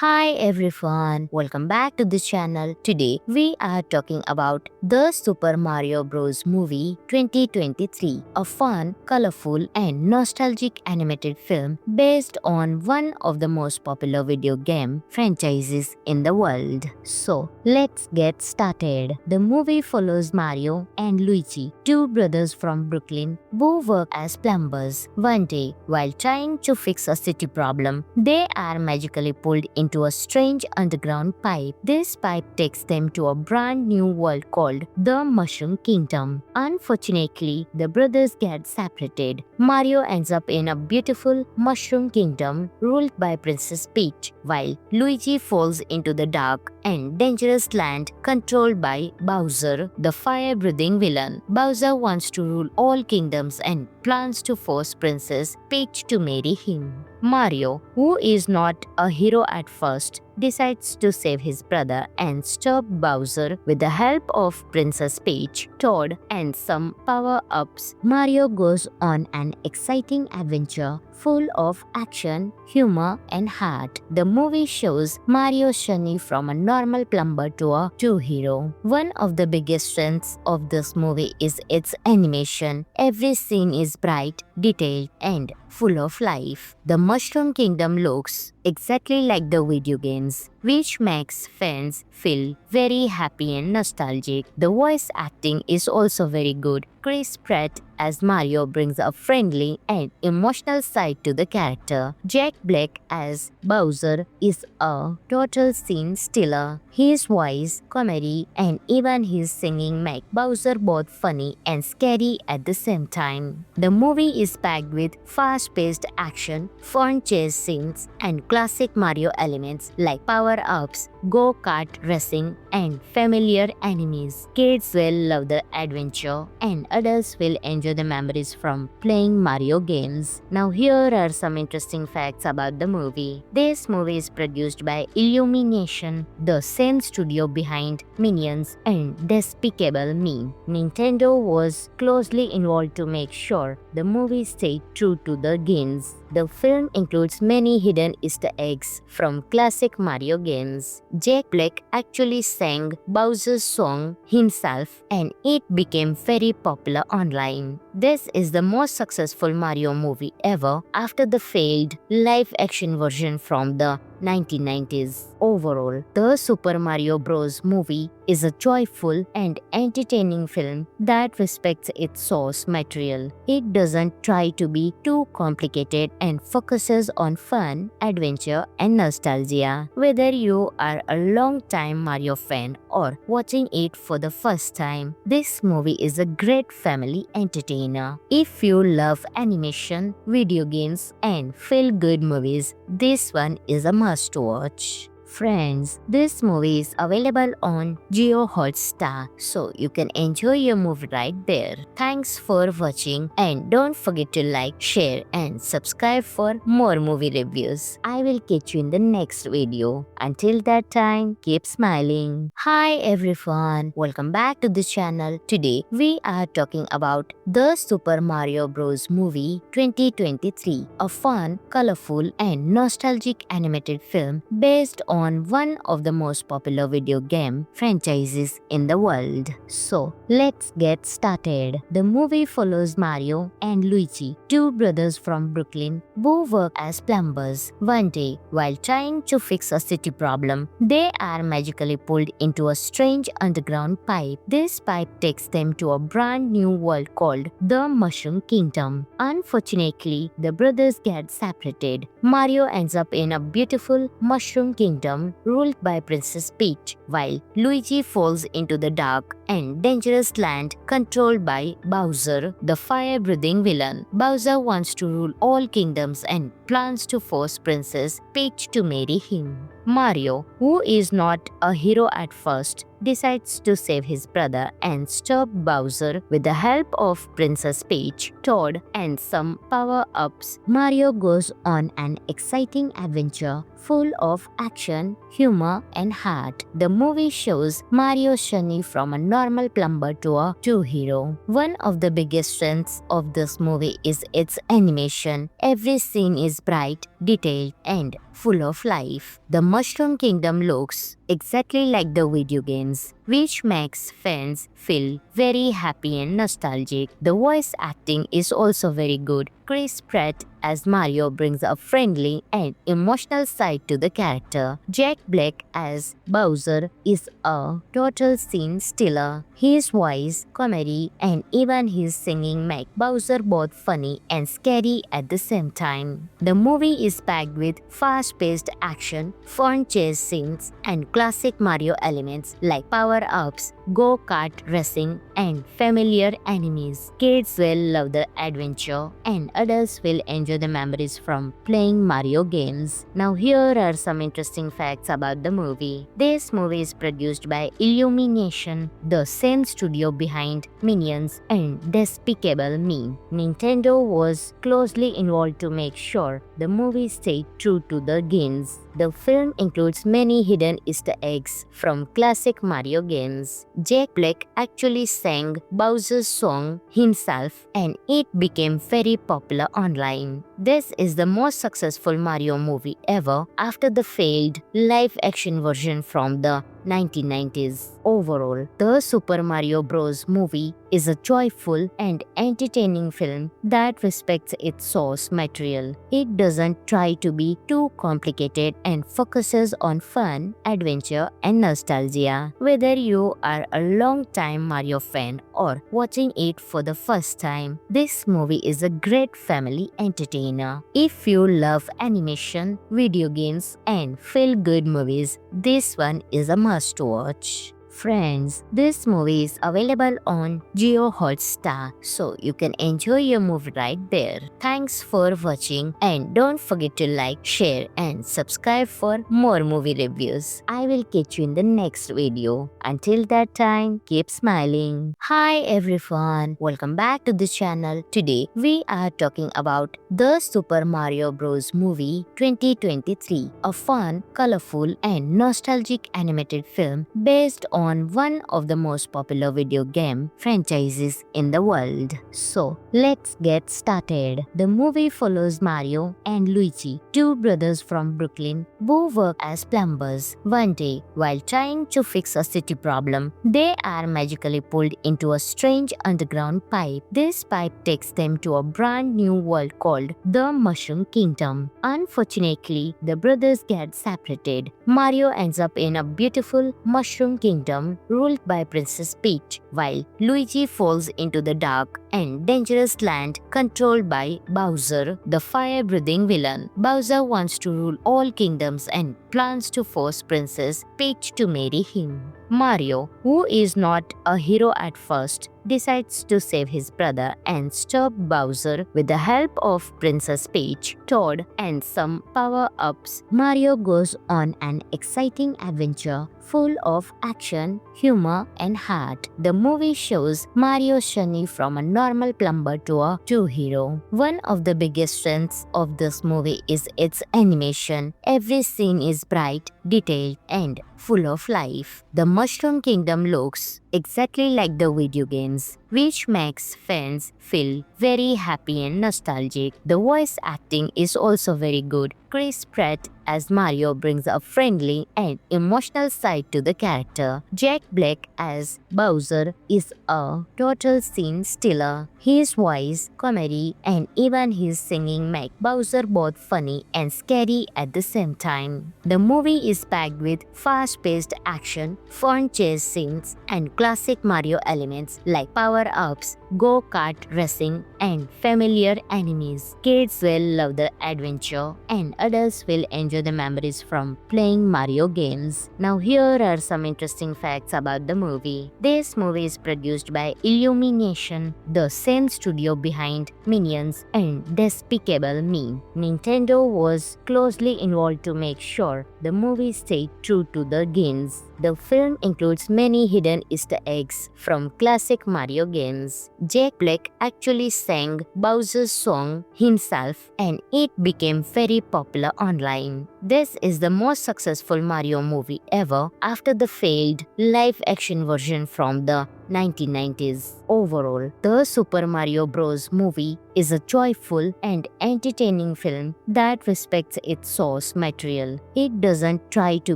Hi everyone, welcome back to this channel. Today we are talking about the Super Mario Bros. Movie 2023, a fun, colorful and nostalgic animated film based on one of the most popular video game franchises in the world. So let's get started. The movie follows Mario and Luigi, two brothers from Brooklyn who work as plumbers. One day, while trying to fix a city problem, they are magically pulled into a strange underground pipe. This pipe takes them to a brand new world called the Mushroom Kingdom. Unfortunately, the brothers get separated. Mario ends up in a beautiful Mushroom Kingdom ruled by Princess Peach, while Luigi falls into the dark and dangerous land controlled by Bowser, the fire-breathing villain. Bowser wants to rule all kingdoms and plans to force Princess Peach to marry him. Mario, who is not a hero at first, decides to save his brother and stop Bowser with the help of Princess Peach, Toad, and some power-ups. Mario goes on an exciting adventure full of action, humor, and heart. The movie shows Mario's journey from a normal plumber to a true hero. One of the biggest strengths of this movie is its animation. Every scene is bright, detailed, and full of life. The Mushroom Kingdom looks exactly like the video games, which makes fans feel very happy and nostalgic. The voice acting is also very good. Chris Pratt as Mario brings a friendly and emotional side to the character. Jack Black as Bowser is a total scene stealer. His voice, comedy, and even his singing make Bowser both funny and scary at the same time. The movie is packed with fast-paced action, fun chase scenes, and classic Mario elements like power-ups, go-kart racing, and familiar enemies. Kids will love the adventure, and adults will enjoy the memories from playing Mario games. Now here are some interesting facts about the movie. This movie is produced by Illumination, the same studio behind Minions and Despicable Me. Nintendo was closely involved to make sure the movie stayed true to the games. The film includes many hidden Easter eggs from classic Mario games. Jack Black actually sang Bowser's song himself, and it became very popular online. This is the most successful Mario movie ever after the failed live-action version from the 1990s. Overall, the Super Mario Bros. Movie is a joyful and entertaining film that respects its source material. It doesn't try to be too complicated and focuses on fun, adventure, and nostalgia. Whether you are a long-time Mario fan or watching it for the first time, this movie is a great family entertainer. If you love animation, video games, and feel-good movies, this one is a must-watch. Friends, this movie is available on Jio Hotstar, so you can enjoy your movie right there. Thanks for watching, and don't forget to like, share, and subscribe for more movie reviews. I will catch you in the next video. Until that time, keep smiling. Hi everyone, welcome back to this channel. Today we are talking about the Super Mario Bros. Movie 2023, a fun, colorful, and nostalgic animated film based on one of the most popular video game franchises in the world. So let's get started. The movie follows Mario and Luigi, two brothers from Brooklyn who work as plumbers. One day, while trying to fix a city problem, they are magically pulled into a strange underground pipe. This pipe takes them to a brand new world called the Mushroom Kingdom. Unfortunately, the brothers get separated. Mario ends up in a beautiful Mushroom Kingdom ruled by Princess Peach, while Luigi falls into the dark and dangerous land controlled by Bowser, the fire-breathing villain. Bowser wants to rule all kingdoms and plans to force Princess Peach to marry him. Mario, who is not a hero at first, decides to save his brother and stop Bowser with the help of Princess Peach, Toad, and some power-ups. Mario goes on an exciting adventure full of action, humor, and heart. The movie shows Mario's journey from a normal plumber to a true hero. One of the biggest strengths of this movie is its animation. Every scene is bright, detailed, and full of life. The Mushroom Kingdom looks exactly like the video games, which makes fans feel very happy and nostalgic. The voice acting is also very good. Chris Pratt as Mario brings a friendly and emotional side to the character. Jack Black as Bowser is a total scene stealer. His voice, comedy, and even his singing make Bowser both funny and scary at the same time. The movie is packed with fast-paced action, fun chase scenes, and classic Mario elements like power-ups, go-kart racing, and familiar enemies. Kids will love the adventure, and adults will enjoy the memories from playing Mario games. Now here are some interesting facts about the movie. This movie is produced by Illumination, the same studio behind Minions and Despicable Me. Nintendo was closely involved to make sure the movie stayed true to the games. The film includes many hidden Easter eggs from classic Mario games. Jack Black actually sang Bowser's song himself, and it became very popular online. This is the most successful Mario movie ever after the failed live-action version from the 1990s. Overall, the Super Mario Bros. Movie is a joyful and entertaining film that respects its source material. It doesn't try to be too complicated and focuses on fun, adventure, and nostalgia. Whether you are a long-time Mario fan or watching it for the first time, this movie is a great family entertainer. If you love animation, video games, and feel-good movies, this one is a must-watch. Friends, this movie is available on Jio Hotstar, so you can enjoy your movie right there. Thanks for watching, and don't forget to like, share, and subscribe for more movie reviews. I will catch you in the next video. Until that time, keep smiling. Hi everyone, welcome back to the channel. Today we are talking about the Super Mario Bros. Movie 2023, a fun, colorful, and nostalgic animated film based on one of the most popular video game franchises in the world. So, let's get started. The movie follows Mario and Luigi, two brothers from Brooklyn who work as plumbers. One day, while trying to fix a city problem, they are magically pulled into a strange underground pipe. This pipe takes them to a brand new world called the Mushroom Kingdom. Unfortunately, the brothers get separated. Mario ends up in a beautiful Mushroom Kingdom ruled by Princess Peach, while Luigi falls into the dark and dangerous land controlled by Bowser, the fire-breathing villain. Bowser wants to rule all kingdoms and plans to force Princess Peach to marry him. Mario, who is not a hero at first, decides to save his brother and stop Bowser with the help of Princess Peach, Toad, and some power-ups. Mario goes on an exciting adventure full of action, humor, and heart. The movie shows Mario's journey from a normal plumber to a true hero. One of the biggest strengths of this movie is its animation. Every scene is bright, detailed, and full of life. The Mushroom Kingdom looks exactly like the video games, which makes fans feel very happy and nostalgic. The voice acting is also very good. Chris Pratt as Mario brings a friendly and emotional side to the character. Jack Black as Bowser is a total scene stealer. His voice, comedy, and even his singing make Bowser both funny and scary at the same time. The movie is packed with fast-paced action, fun chase scenes, and classic Mario elements like power-ups, go-kart racing, and familiar enemies. Kids will love the adventure, and adults will enjoy the memories from playing Mario games. Now here are some interesting facts about the movie. This movie is produced by Illumination, the same studio behind Minions and Despicable Me. Nintendo was closely involved to make sure the movie stayed true to the the games. The film includes many hidden Easter eggs from classic Mario games. Jack Black actually sang Bowser's song himself, and it became very popular online. This is the most successful Mario movie ever after the failed live-action version from the 1990s. Overall, the Super Mario Bros. Movie is a joyful and entertaining film that respects its source material. It doesn't try to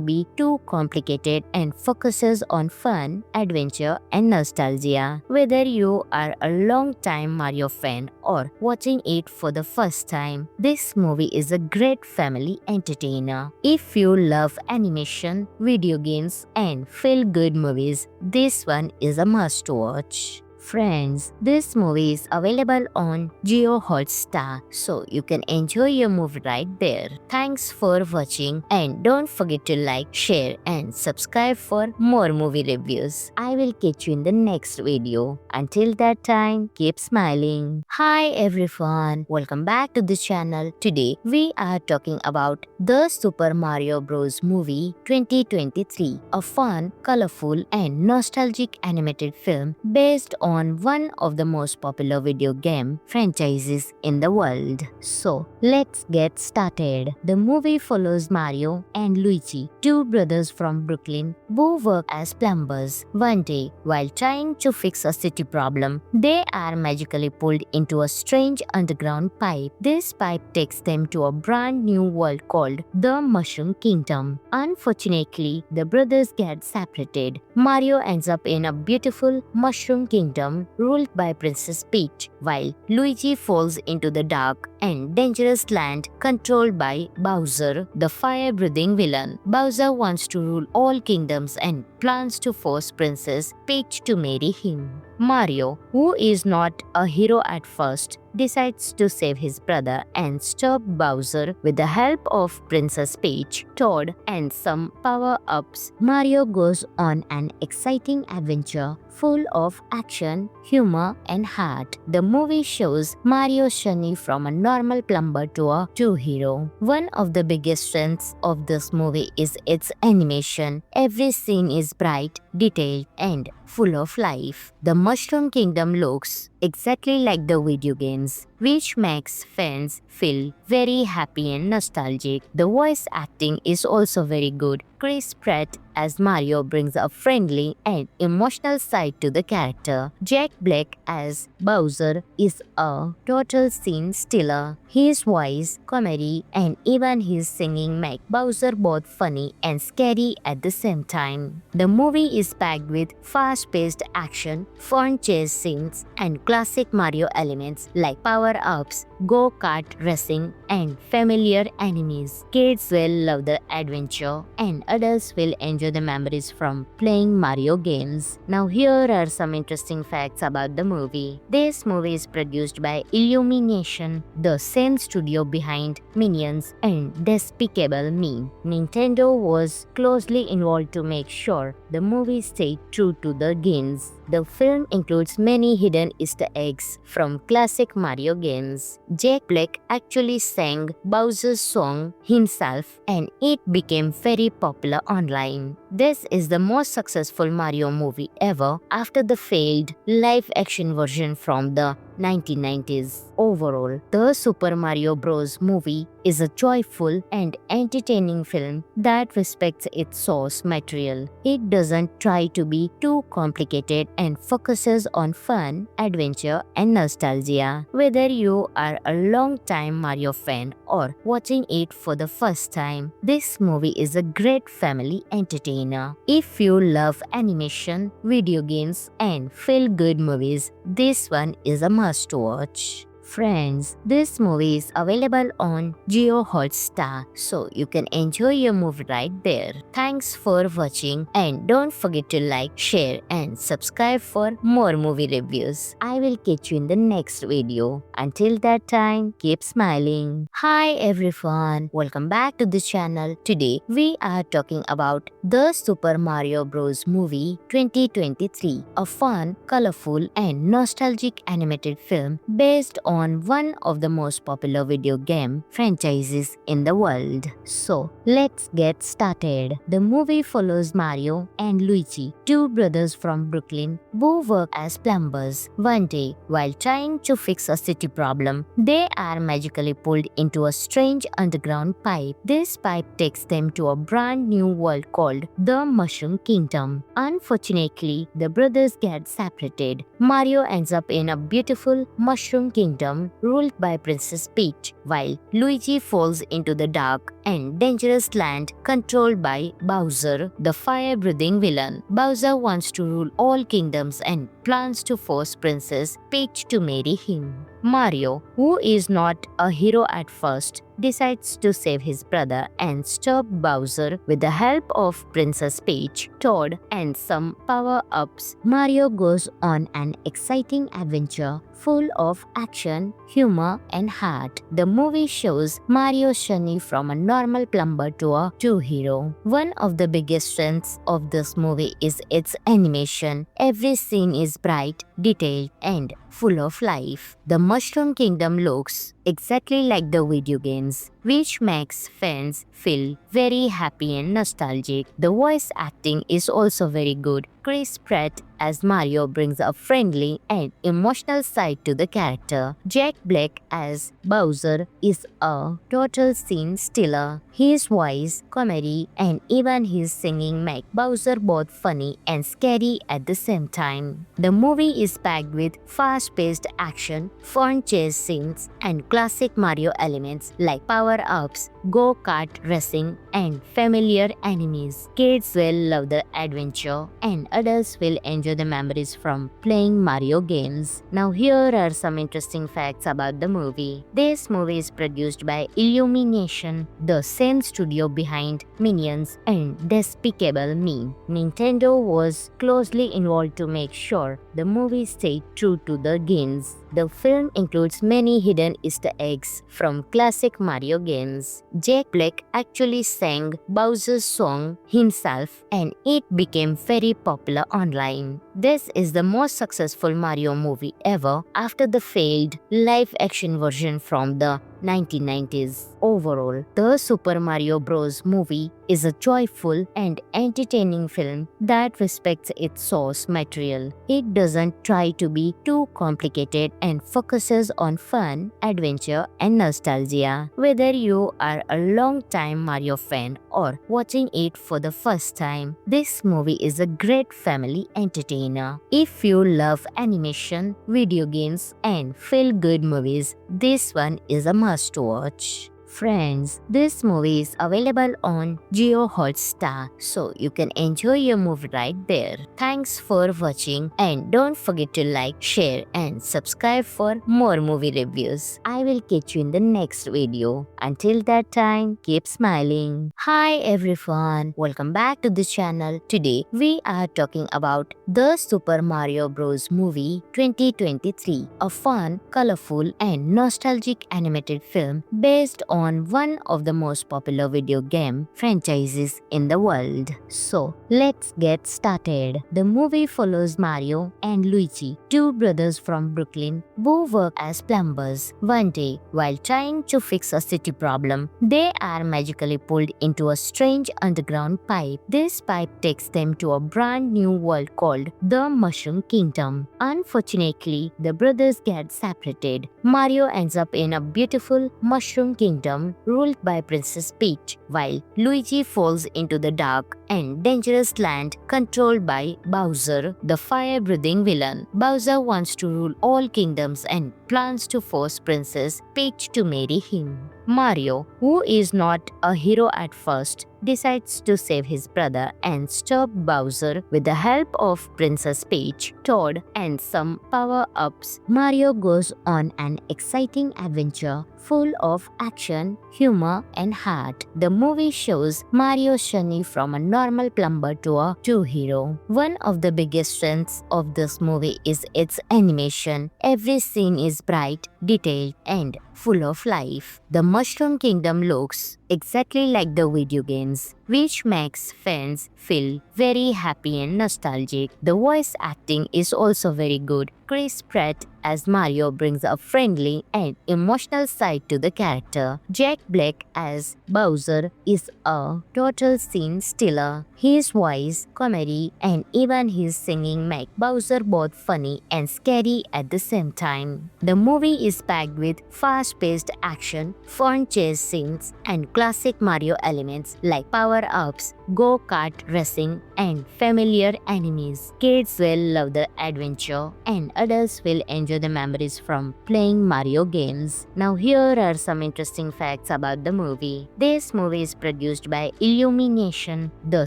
be too complicated and focuses on fun, adventure, and nostalgia. Whether you are a long-time Mario fan or watching it for the first time, this movie is a great family entertainer. If you love animation, video games, and feel-good movies, this one is a must-watch. Friends, this movie is available on Jio Hotstar, so you can enjoy your movie right there. Thanks for watching, and don't forget to like, share, and subscribe for more movie reviews. I will catch you in the next video. Until that time, keep smiling. Hi everyone, welcome back to the channel. Today we are talking about the Super Mario Bros. Movie 2023, a fun, colorful, and nostalgic animated film based on one of the most popular video game franchises in the world. So, let's get started. The movie follows Mario and Luigi, two brothers from Brooklyn who work as plumbers. One day, while trying to fix a city problem, they are magically pulled into a strange underground pipe. This pipe takes them to a brand new world called the Mushroom Kingdom. Unfortunately, the brothers get separated. Mario ends up in a beautiful Mushroom Kingdom ruled by Princess Peach, while Luigi falls into the dark and dangerous land controlled by Bowser, the fire-breathing villain. Bowser wants to rule all kingdoms and plans to force Princess Peach to marry him. Mario, who is not a hero at first, decides to save his brother and stop Bowser with the help of Princess Peach, Toad, and some power-ups. Mario goes on an exciting adventure full of action, humor, and heart. The movie shows Mario's journey from a normal plumber to a true hero. One of the biggest strengths of this movie is its animation. Every scene is bright, detailed, and full of life. The Mushroom Kingdom looks exactly like the video games, which makes fans feel very happy and nostalgic. The voice acting is also very good. Chris Pratt as Mario brings a friendly and emotional side to the character. Jack Black as Bowser is a total scene stealer. His voice, comedy, and even his singing make Bowser both funny and scary at the same time. The movie is packed with fast-paced action, fun chase scenes, and classic Mario elements like power-ups, go-kart racing, and familiar enemies. Kids will love the adventure, and adults will enjoy the memories from playing Mario games. Now here are some interesting facts about the movie. This movie is produced by Illumination, the same studio behind Minions and Despicable Me. Nintendo was closely involved to make sure the movie stayed true to the games. The film includes many hidden Easter eggs from classic Mario games. Jack Black actually sang Bowser's song himself, and it became very popular online. This is the most successful Mario movie ever after the failed live-action version from the 1990s. Overall, the Super Mario Bros. Movie is a joyful and entertaining film that respects its source material. It doesn't try to be too complicated and focuses on fun, adventure, and nostalgia. Whether you are a long-time Mario fan or watching it for the first time, this movie is a great family entertainer. If you love animation, video games, and feel-good movies, this one is a must-watch. Friends, this movie is available on Jio Hotstar, so you can enjoy your movie right there. Thanks for watching, and don't forget to like, share, and subscribe for more movie reviews. I will catch you in the next video. Until that time, keep smiling. Hi everyone, welcome back to the channel. Today we are talking about the Super Mario Bros. Movie 2023, a fun, colorful, and nostalgic animated film based on on one of the most popular video game franchises in the world. So, let's get started. The movie follows Mario and Luigi, two brothers from Brooklyn who work as plumbers. One day, while trying to fix a city problem, they are magically pulled into a strange underground pipe. This pipe takes them to a brand new world called the Mushroom Kingdom. Unfortunately, the brothers get separated. Mario ends up in a beautiful Mushroom Kingdom ruled by Princess Peach, while Luigi falls into the dark and dangerous land controlled by Bowser, the fire-breathing villain. Bowser wants to rule all kingdoms and plans to force Princess Peach to marry him. Mario, who is not a hero at first, decides to save his brother and stop Bowser with the help of Princess Peach, Toad, and some power-ups. Mario goes on an exciting adventure full of action, humor, and heart. The movie shows Mario's journey from a normal plumber to a true hero. One of the biggest strengths of this movie is its animation. Every scene is bright, detailed, and full of life. The Mushroom Kingdom looks exactly like the video games, which makes fans feel very happy and nostalgic. The voice acting is also very good. Chris Pratt as Mario brings a friendly and emotional side to the character. Jack Black as Bowser is a total scene stealer. His voice, comedy, and even his singing make Bowser both funny and scary at the same time. The movie is packed with fast-paced action, fun chase scenes, and classic Mario elements like power-ups, go-kart racing, and familiar enemies. Kids will love the adventure, and adults will enjoy the memories from playing Mario games. Now here are some interesting facts about the movie. This movie is produced by Illumination, the same studio behind Minions and Despicable Me. Nintendo was closely involved to make sure the movie stayed true to the games. The film includes many hidden Easter eggs from classic Mario games. Jack Black actually sang Bowser's song himself, and it became very popular online. This is the most successful Mario movie ever after the failed live-action version from the 1990s. Overall, the Super Mario Bros. Movie is a joyful and entertaining film that respects its source material. It doesn't try to be too complicated and focuses on fun, adventure, and nostalgia. Whether you are a long-time Mario fan or watching it for the first time, this movie is a great family entertainer. If you love animation, video games, and feel-good movies, this one is a must-watch. Friends, this movie is available on Jio Hotstar, so you can enjoy your movie right there. Thanks for watching, and don't forget to like, share, and subscribe for more movie reviews. I will catch you in the next video. Until that time, keep smiling. Hi everyone, welcome back to the channel. Today we are talking about the Super Mario Bros. Movie 2023, a fun, colorful, and nostalgic animated film based on one of the most popular video game franchises in the world. So, let's get started. The movie follows Mario and Luigi, two brothers from Brooklyn who work as plumbers. One day, while trying to fix a city problem, they are magically pulled into a strange underground pipe. This pipe takes them to a brand new world called the Mushroom Kingdom. Unfortunately, the brothers get separated. Mario ends up in a beautiful Mushroom Kingdom ruled by Princess Peach, while Luigi falls into the dark and dangerous land controlled by Bowser, the fire-breathing villain. Bowser wants to rule all kingdoms and plans to force Princess Peach to marry him. Mario, who is not a hero at first, decides to save his brother and stop Bowser with the help of Princess Peach, Toad, and some power-ups. Mario goes on an exciting adventure full of action, humor, and heart. The movie shows Mario's journey from a normal plumber to a true hero. One of the biggest strengths of this movie is its animation. Every scene is bright, detailed, and full of life. The Mushroom Kingdom looks exactly like the video games, which makes fans feel very happy and nostalgic. The voice acting is also very good. Chris Pratt as Mario brings a friendly and emotional side to the character. Jack Black as Bowser is a total scene stealer. His voice, comedy, and even his singing make Bowser both funny and scary at the same time. The movie is packed with fast-paced action, fun chase scenes, and classic Mario elements like power-ups, go-kart racing, and familiar enemies. Kids will love the adventure, and adults will enjoy the memories from playing Mario games. Now here are some interesting facts about the movie. This movie is produced by Illumination, the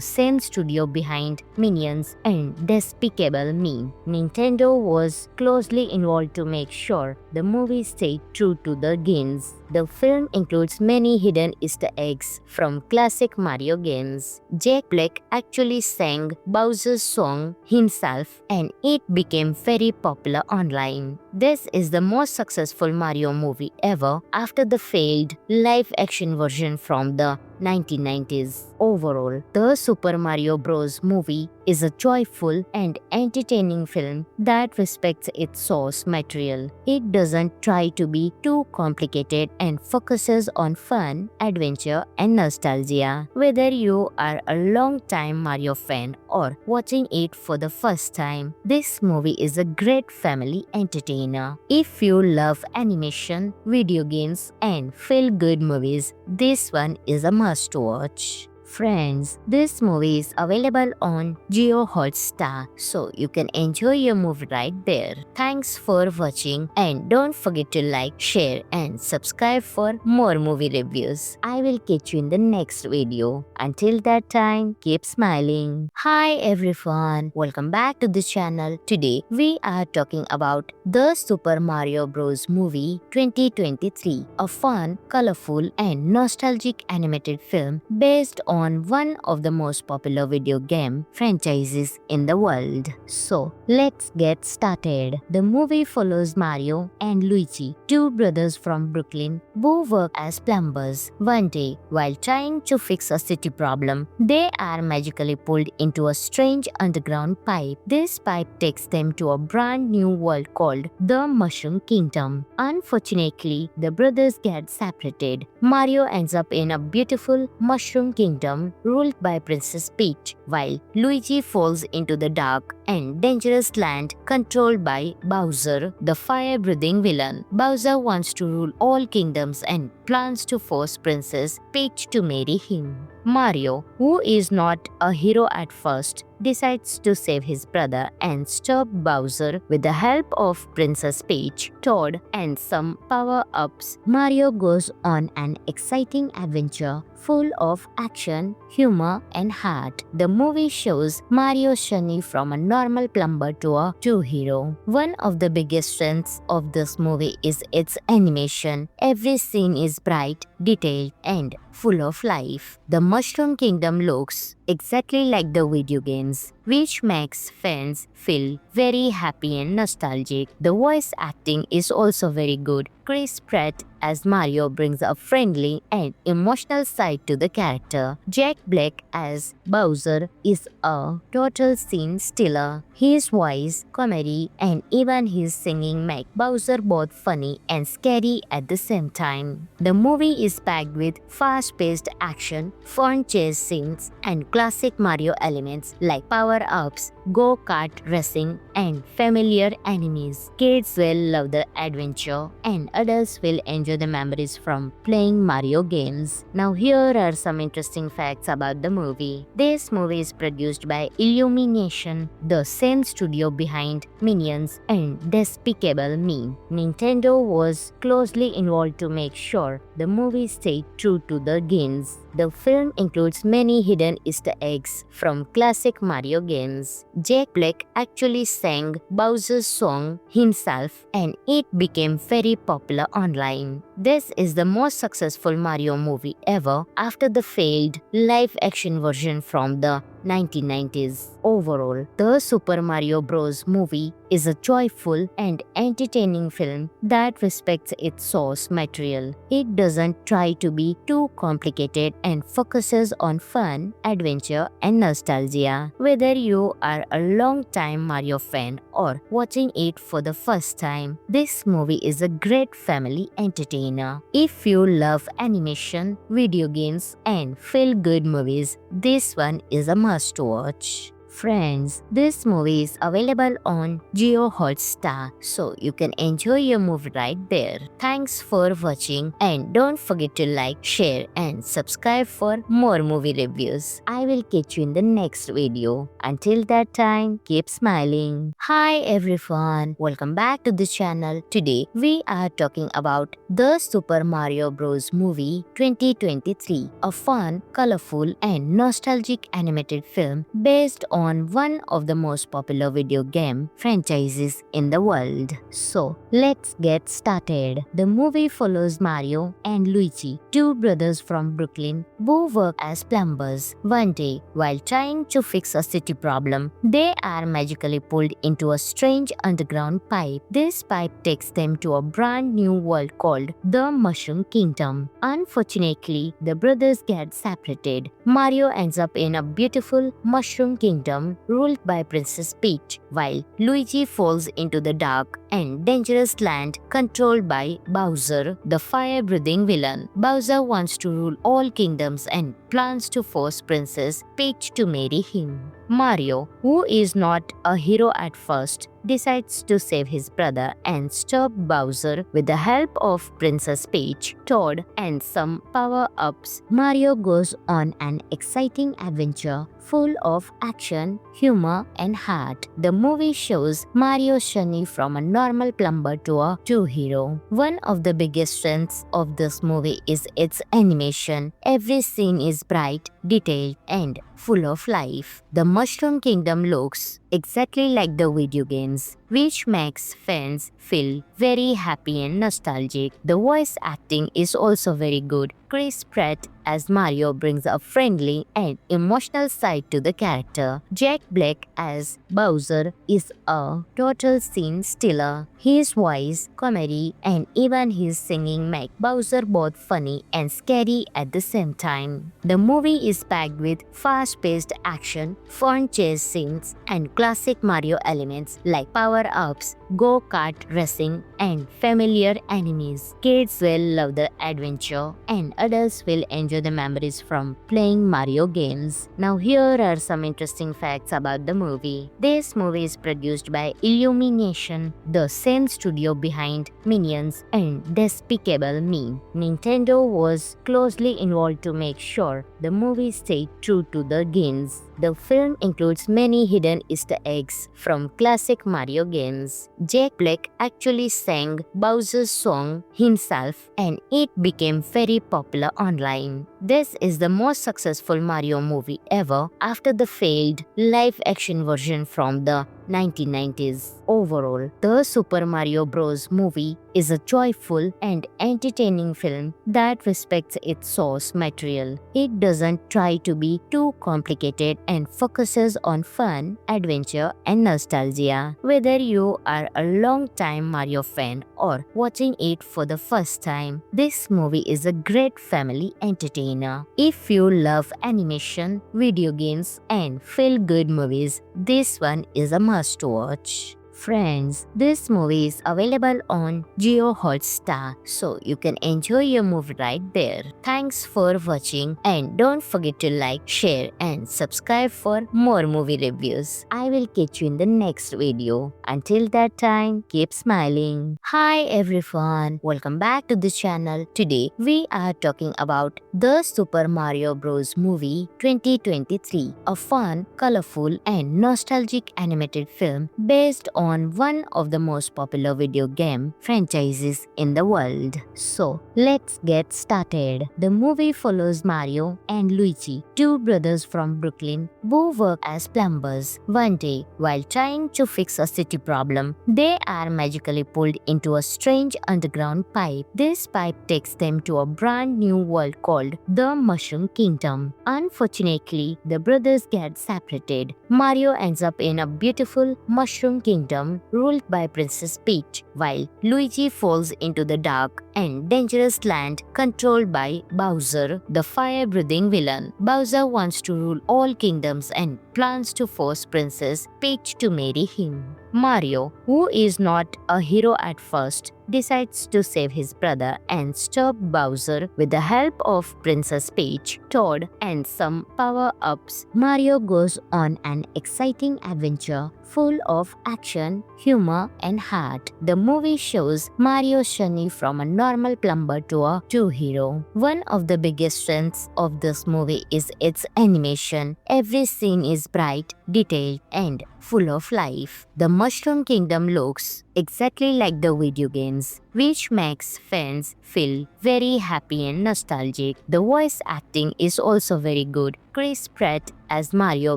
same studio behind Minions and Despicable Me. Nintendo was closely involved to make sure the movie stayed true to the games. The film includes many hidden Easter eggs from classic Mario games. Jack Black actually sang Bowser's song himself, and it became very popular online. This is the most successful Mario movie ever after the failed live-action version from the 1990s. Overall, the Super Mario Bros. Movie is a joyful and entertaining film that respects its source material. It doesn't try to be too complicated and focuses on fun, adventure, and nostalgia. Whether you are a long-time Mario fan or watching it for the first time, this movie is a great family entertainer. If you love animation, video games, and feel-good movies, this one is a must-watch. Friends, this movie is available on Jio Hotstar, so you can enjoy your movie right there. Thanks for watching, and don't forget to like, share, and subscribe for more movie reviews. I will catch you in the next video. Until that time, keep smiling. Hi everyone, welcome back to the channel. Today we are talking about the Super Mario Bros. Movie 2023, a fun, colorful, and nostalgic animated film based on one of the most popular video game franchises in the world. So, let's get started. The movie follows Mario and Luigi, two brothers from Brooklyn who work as plumbers. One day, while trying to fix a city problem, they are magically pulled into a strange underground pipe. This pipe takes them to a brand new world called the Mushroom Kingdom. Unfortunately, the brothers get separated. Mario ends up in a beautiful Mushroom Kingdom ruled by Princess Peach, while Luigi falls into the dark and dangerous land controlled by Bowser, the fire-breathing villain. Bowser wants to rule all kingdoms and plans to force Princess Peach to marry him. Mario, who is not a hero at first, decides to save his brother and stop Bowser with the help of Princess Peach, Toad, and some power-ups. Mario goes on an exciting adventure full of action, humor, and heart. The movie shows Mario's journey from a normal plumber to a true hero. One of the biggest strengths of this movie is its animation. Every scene is bright, detailed, and full of life. The Mushroom Kingdom looks exactly like the video games, which makes fans feel very happy and nostalgic. The voice acting is also very good. Chris Pratt as Mario brings a friendly and emotional side to the character. Jack Black as Bowser is a total scene stealer. His voice, comedy, and even his singing make Bowser both funny and scary at the same time. The movie is packed with fast-paced action, fun chase scenes, and classic Mario elements like power-ups, go-kart racing, and familiar enemies. Kids will love the adventure, and adults will enjoy the memories from playing Mario games. Now here are some interesting facts about the movie. This movie is produced by Illumination, the same studio behind Minions and Despicable Me. Nintendo was closely involved to make sure the movie stayed true to the games. The film includes many hidden Easter eggs from classic Mario games. Jack Black actually sang Bowser's song himself, and it became very popular online. This is the most successful Mario movie ever after the failed live-action version from the 1990s. Overall, the Super Mario Bros. Movie is a joyful and entertaining film that respects its source material. It doesn't try to be too complicated and focuses on fun, adventure, and nostalgia. Whether you are a long-time Mario fan or watching it for the first time, this movie is a great family entertainer. If you love animation, video games, and feel-good movies, this one is a must-watch. Friends, this movie is available on Jio Hotstar, so you can enjoy your movie right there. Thanks for watching and don't forget to like, share and subscribe for more movie reviews. I will catch you in the next video. Until that time, keep smiling. Hi everyone, welcome back to the channel. Today we are talking about the Super Mario Bros. Movie 2023, a fun, colorful and nostalgic animated film based on one of the most popular video game franchises in the world. So, let's get started. The movie follows Mario and Luigi, two brothers from Brooklyn who work as plumbers. One day, while trying to fix a city problem, they are magically pulled into a strange underground pipe. This pipe takes them to a brand new world called the Mushroom Kingdom. Unfortunately, the brothers get separated. Mario ends up in a beautiful Mushroom Kingdom ruled by Princess Peach, while Luigi falls into the dark and dangerous land controlled by Bowser, the fire-breathing villain. Bowser wants to rule all kingdoms and plans to force Princess Peach to marry him. Mario, who is not a hero at first, decides to save his brother and stop Bowser with the help of Princess Peach, Toad, and some power-ups. Mario goes on an exciting adventure full of action, humor, and heart. The movie shows Mario's journey from a normal plumber to a true hero. One of the biggest strengths of this movie is its animation. Every scene is bright, detailed, and full of life. The Mushroom Kingdom looks exactly like the video games, which makes fans feel very happy and nostalgic. The voice acting is also very good. Chris Pratt as Mario brings a friendly and emotional side to the character. Jack Black as Bowser is a total scene stealer. His voice, comedy, and even his singing make Bowser both funny and scary at the same time. The movie is packed with fast-paced action, fun chase scenes, and classic Mario elements like power-ups, go-kart racing, and familiar enemies. Kids will love the adventure, and adults will enjoy the memories from playing Mario games. Now here are some interesting facts about the movie. This movie is produced by Illumination, the same studio behind Minions and Despicable Me. Nintendo was closely involved to make sure the movie stayed true to the games. The film includes many hidden Easter eggs from classic Mario games. Jack Black actually sang Bowser's song himself, and it became very popular online. This is the most successful Mario movie ever after the failed live-action version from the 1990s. Overall, the Super Mario Bros. Movie is a joyful and entertaining film that respects its source material. It doesn't try to be too complicated and focuses on fun, adventure, and nostalgia. Whether you are a long-time Mario fan or watching it for the first time, this movie is a great family entertainer. If you love animation, video games, and feel-good movies, this one is a must-watch. Friends, this movie is available on Jio Hotstar, so you can enjoy your movie right there. Thanks for watching and don't forget to like, share and subscribe for more movie reviews. I will catch you in the next video. Until that time, keep smiling. Hi everyone, welcome back to the channel. Today we are talking about the Super Mario Bros. Movie 2023, a fun, colorful and nostalgic animated film based on on one of the most popular video game franchises in the world. So, let's get started. The movie follows Mario and Luigi, two brothers from Brooklyn who work as plumbers. One day, while trying to fix a city problem, they are magically pulled into a strange underground pipe. This pipe takes them to a brand new world called the Mushroom Kingdom. Unfortunately, the brothers get separated. Mario ends up in a beautiful Mushroom Kingdom ruled by Princess Peach, while Luigi falls into the dark and dangerous land controlled by Bowser, the fire-breathing villain. Bowser wants to rule all kingdoms and plans to force Princess Peach to marry him. Mario, who is not a hero at first, decides to save his brother and stop Bowser with the help of Princess Peach, Toad, and some power-ups. Mario goes on an exciting adventure full of action, humor, and heart. The movie shows Mario's journey from a normal plumber to a true hero. One of the biggest strengths of this movie is its animation. Every scene is bright, detailed, and full of life. The Mushroom Kingdom looks exactly like the video games, which makes fans feel very happy and nostalgic. The voice acting is also very good. Chris Pratt as Mario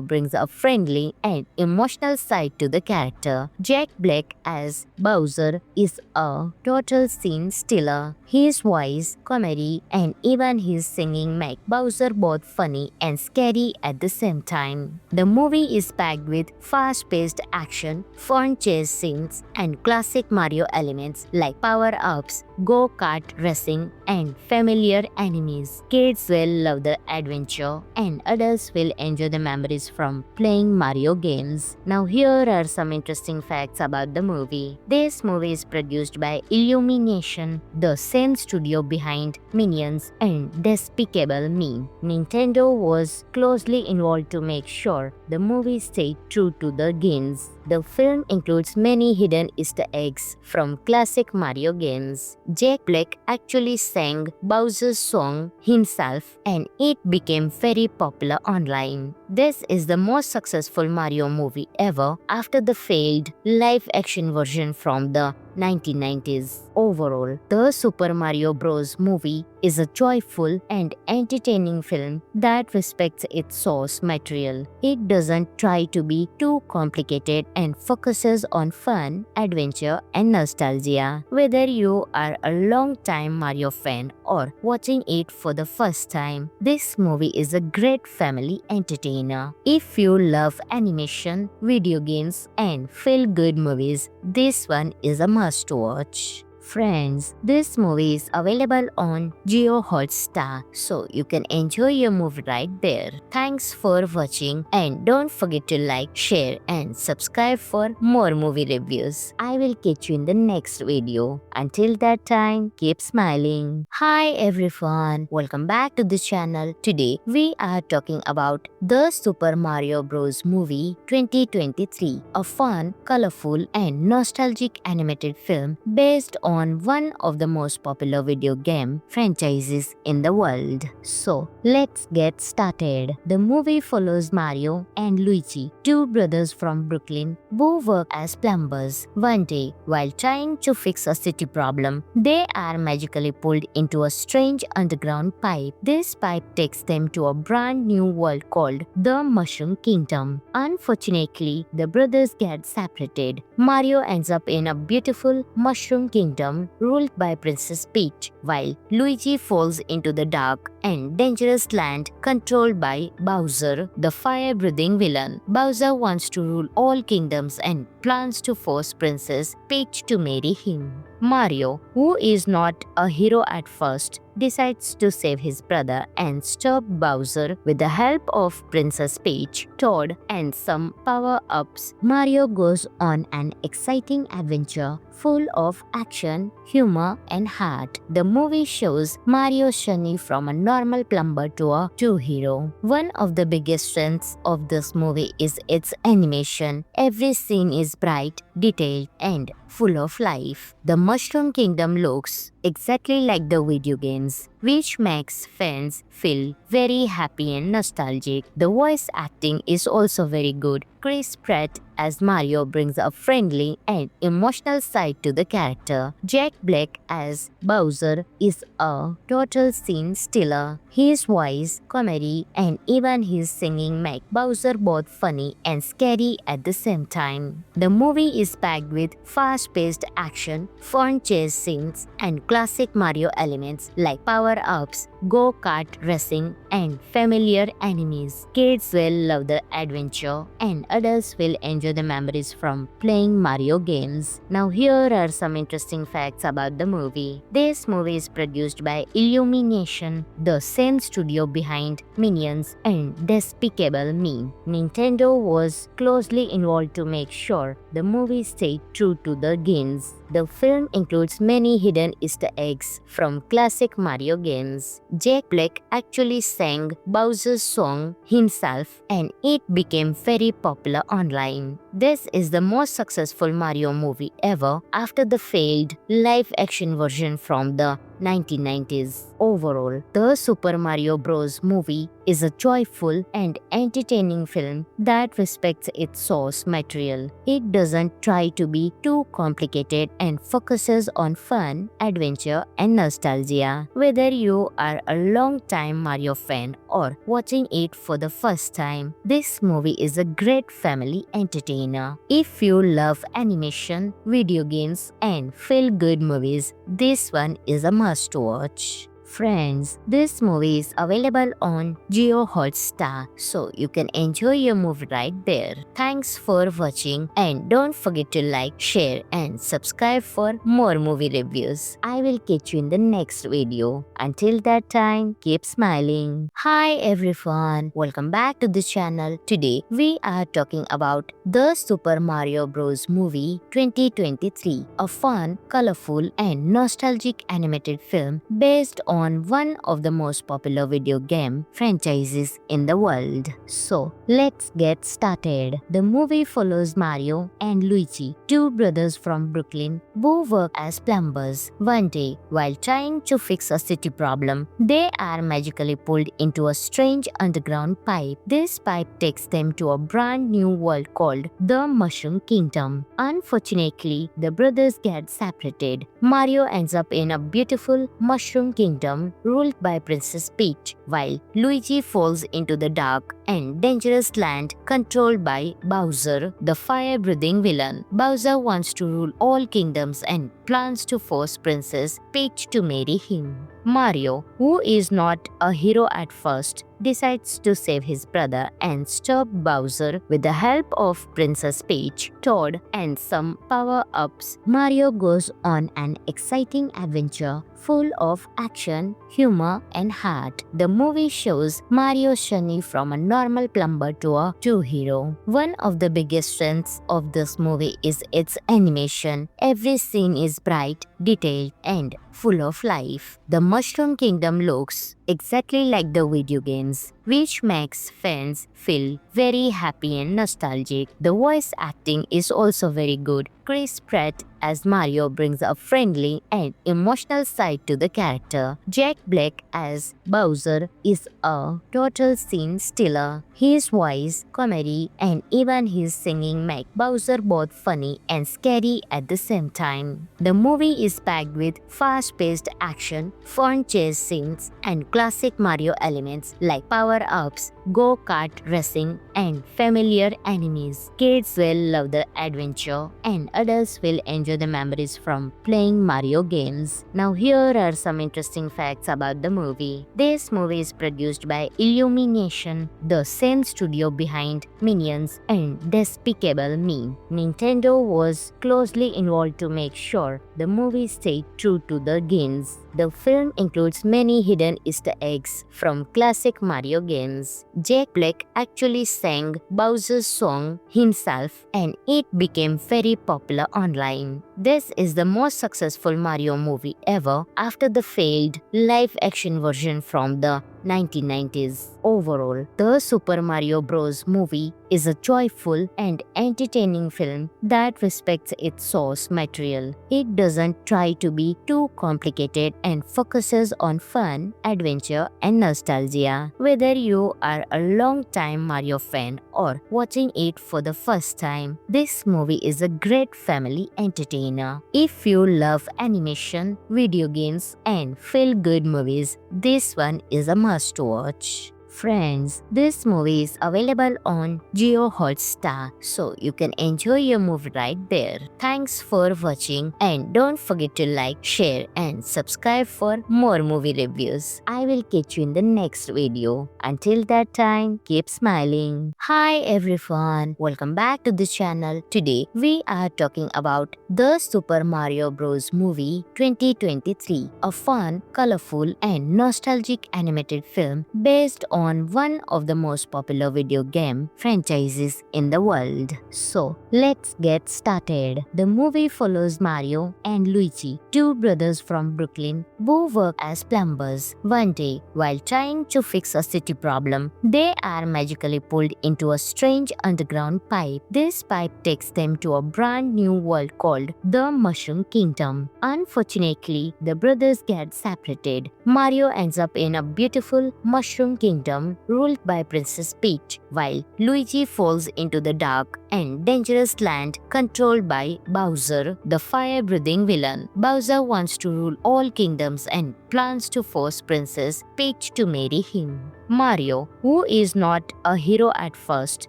brings a friendly and emotional side to the character. Jack Black as Bowser is a total scene stealer. His voice, comedy, and even his singing make Bowser both funny and scary at the same time. The movie is packed with fast-paced action, fun chase scenes, and classic Mario elements like power-ups, go-kart racing, and familiar enemies. Kids will love the adventure, and adults will enjoy the memories from playing Mario games. Now here are some interesting facts about the movie. This movie is produced by Illumination, the same studio behind Minions and Despicable Me. Nintendo was closely involved to make sure the movie stayed true to the games. The film includes many hidden Easter eggs from classic Mario games. Jack Black actually sang Bowser's song himself, and it became very popular online. This is the most successful Mario movie ever after the failed live-action version from the 1990s. Overall, the Super Mario Bros. Movie is a joyful and entertaining film that respects its source material. It doesn't try to be too complicated and focuses on fun, adventure, and nostalgia. Whether you are a long-time Mario fan or watching it for the first time, this movie is a great family entertainer. If you love animation, video games, and feel-good movies, this one is a must-watch. Friends, this movie is available on Jio Hotstar, so you can enjoy your movie right there. Thanks for watching, and don't forget to like, share, and subscribe for more movie reviews. I will catch you in the next video. Until that time, keep smiling. Hi everyone, welcome back to the channel. Today we are talking about the Super Mario Bros. Movie 2023, a fun, colorful, and nostalgic animated film based on one of the most popular video game franchises in the world. So, let's get started. The movie follows Mario and Luigi, two brothers from Brooklyn who work as plumbers. One day, while trying to fix a city problem, they are magically pulled into a strange underground pipe. This pipe takes them to a brand new world called the Mushroom Kingdom. Unfortunately, the brothers get separated. Mario ends up in a beautiful Mushroom Kingdom ruled by Princess Peach, while Luigi falls into the dark and dangerous land controlled by Bowser, the fire-breathing villain. Bowser wants to rule all kingdoms and plans to force Princess Peach to marry him. Mario, who is not a hero at first, decides to save his brother and stop Bowser with the help of Princess Peach, Toad, and some power-ups. Mario goes on an exciting adventure full of action, humor, and heart. The movie shows Mario's journey from a normal plumber to a true hero. One of the biggest strengths of this movie is its animation. Every scene is bright, detailed, and full of life. The Mushroom Kingdom looks exactly like the video games, which makes fans feel very happy and nostalgic. The voice acting is also very good. Chris Pratt as Mario brings a friendly and emotional side to the character. Jack Black as Bowser is a total scene stealer. His voice, comedy, and even his singing make Bowser both funny and scary at the same time. The movie is packed with fast-paced action, fun chase scenes, and classic Mario elements like power-ups, go-kart racing, and familiar enemies. Kids will love the adventure, and adults will enjoy the memories from playing Mario games. Now here are some interesting facts about the movie. This movie is produced by Illumination, the same studio behind Minions and Despicable Me. Nintendo was closely involved to make sure the movie stayed true to the games. The film includes many hidden Easter eggs from classic Mario games. Jack Black actually sang Bowser's song himself, and it became very popular online. This is the most successful Mario movie ever after the failed live-action version from the 1990s. Overall, the Super Mario Bros. Movie is a joyful and entertaining film that respects its source material. It doesn't try to be too complicated and focuses on fun, adventure, and nostalgia. Whether you are a long-time Mario fan or watching it for the first time, this movie is a great family entertainer. If you love animation, video games, and feel-good movies, this one is a must-watch. Friends, this movie is available on Jio Hotstar, so you can enjoy your movie right there. Thanks for watching, and don't forget to like, share, and subscribe for more movie reviews. I will catch you in the next video. Until that time, keep smiling. Hi everyone, welcome back to the channel. Today we are talking about the Super Mario Bros. Movie 2023, a fun, colorful, and nostalgic animated film based on one of the most popular video game franchises in the world. So, let's get started. The movie follows Mario and Luigi, two brothers from Brooklyn who work as plumbers. One day, while trying to fix a city problem, they are magically pulled into a strange underground pipe. This pipe takes them to a brand new world called the Mushroom Kingdom. Unfortunately, the brothers get separated. Mario ends up in a beautiful Mushroom Kingdom ruled by Princess Peach, while Luigi falls into the dark and dangerous land controlled by Bowser, the fire-breathing villain. Bowser wants to rule all kingdoms and plans to force Princess Peach to marry him. Mario, who is not a hero at first, decides to save his brother and stop Bowser with the help of Princess Peach, Toad, and some power-ups. Mario goes on an exciting adventure full of action, humor, and heart. The movie shows Mario's journey from a normal plumber to a true hero. One of the biggest strengths of this movie is its animation. Every scene is bright, detailed, and full of life. The Mushroom Kingdom looks exactly like the video games, which makes fans feel very happy and nostalgic. The voice acting is also very good. Chris Pratt as Mario brings a friendly and emotional side to the character. Jack Black as Bowser is a total scene stealer. His voice, comedy, and even his singing make Bowser both funny and scary at the same time. The movie is packed with fast-paced action, fun chase scenes, and classic Mario elements like power-ups, go-kart racing, and familiar enemies. Kids will love the adventure, and adults will enjoy the memories from playing Mario games. Now here are some interesting facts about the movie. This movie is produced by Illumination, the same studio behind Minions and Despicable Me. Nintendo was closely involved to make sure the movie stayed true to the games. The film includes many hidden Easter eggs from classic Mario games. Jack Black actually sang Bowser's song himself, and it became very popular online. This is the most successful Mario movie ever after the failed live-action version from the 1990s. Overall, the Super Mario Bros. Movie is a joyful and entertaining film that respects its source material. It doesn't try to be too complicated and focuses on fun, adventure, and nostalgia. Whether you are a long-time Mario fan or watching it for the first time, this movie is a great family entertainer. If you love animation, video games, and feel-good movies, this one is a must-watch. Friends, this movie is available on Jio Hotstar, so you can enjoy your movie right there. Thanks for watching and don't forget to like, share and subscribe for more movie reviews. I will catch you in the next video. Until that time, keep smiling. Hi everyone, welcome back to the channel. Today we are talking about the Super Mario Bros. Movie 2023, a fun, colorful and nostalgic animated film based on one of the most popular video game franchises in the world. So, let's get started. The movie follows Mario and Luigi, two brothers from Brooklyn who work as plumbers. One day, while trying to fix a city problem, they are magically pulled into a strange underground pipe. This pipe takes them to a brand new world called the Mushroom Kingdom. Unfortunately, the brothers get separated. Mario ends up in a beautiful Mushroom Kingdom ruled by Princess Peach, while Luigi falls into the dark and dangerous land controlled by Bowser, the fire-breathing villain. Bowser wants to rule all kingdoms and plans to force Princess Peach to marry him. Mario, who is not a hero at first,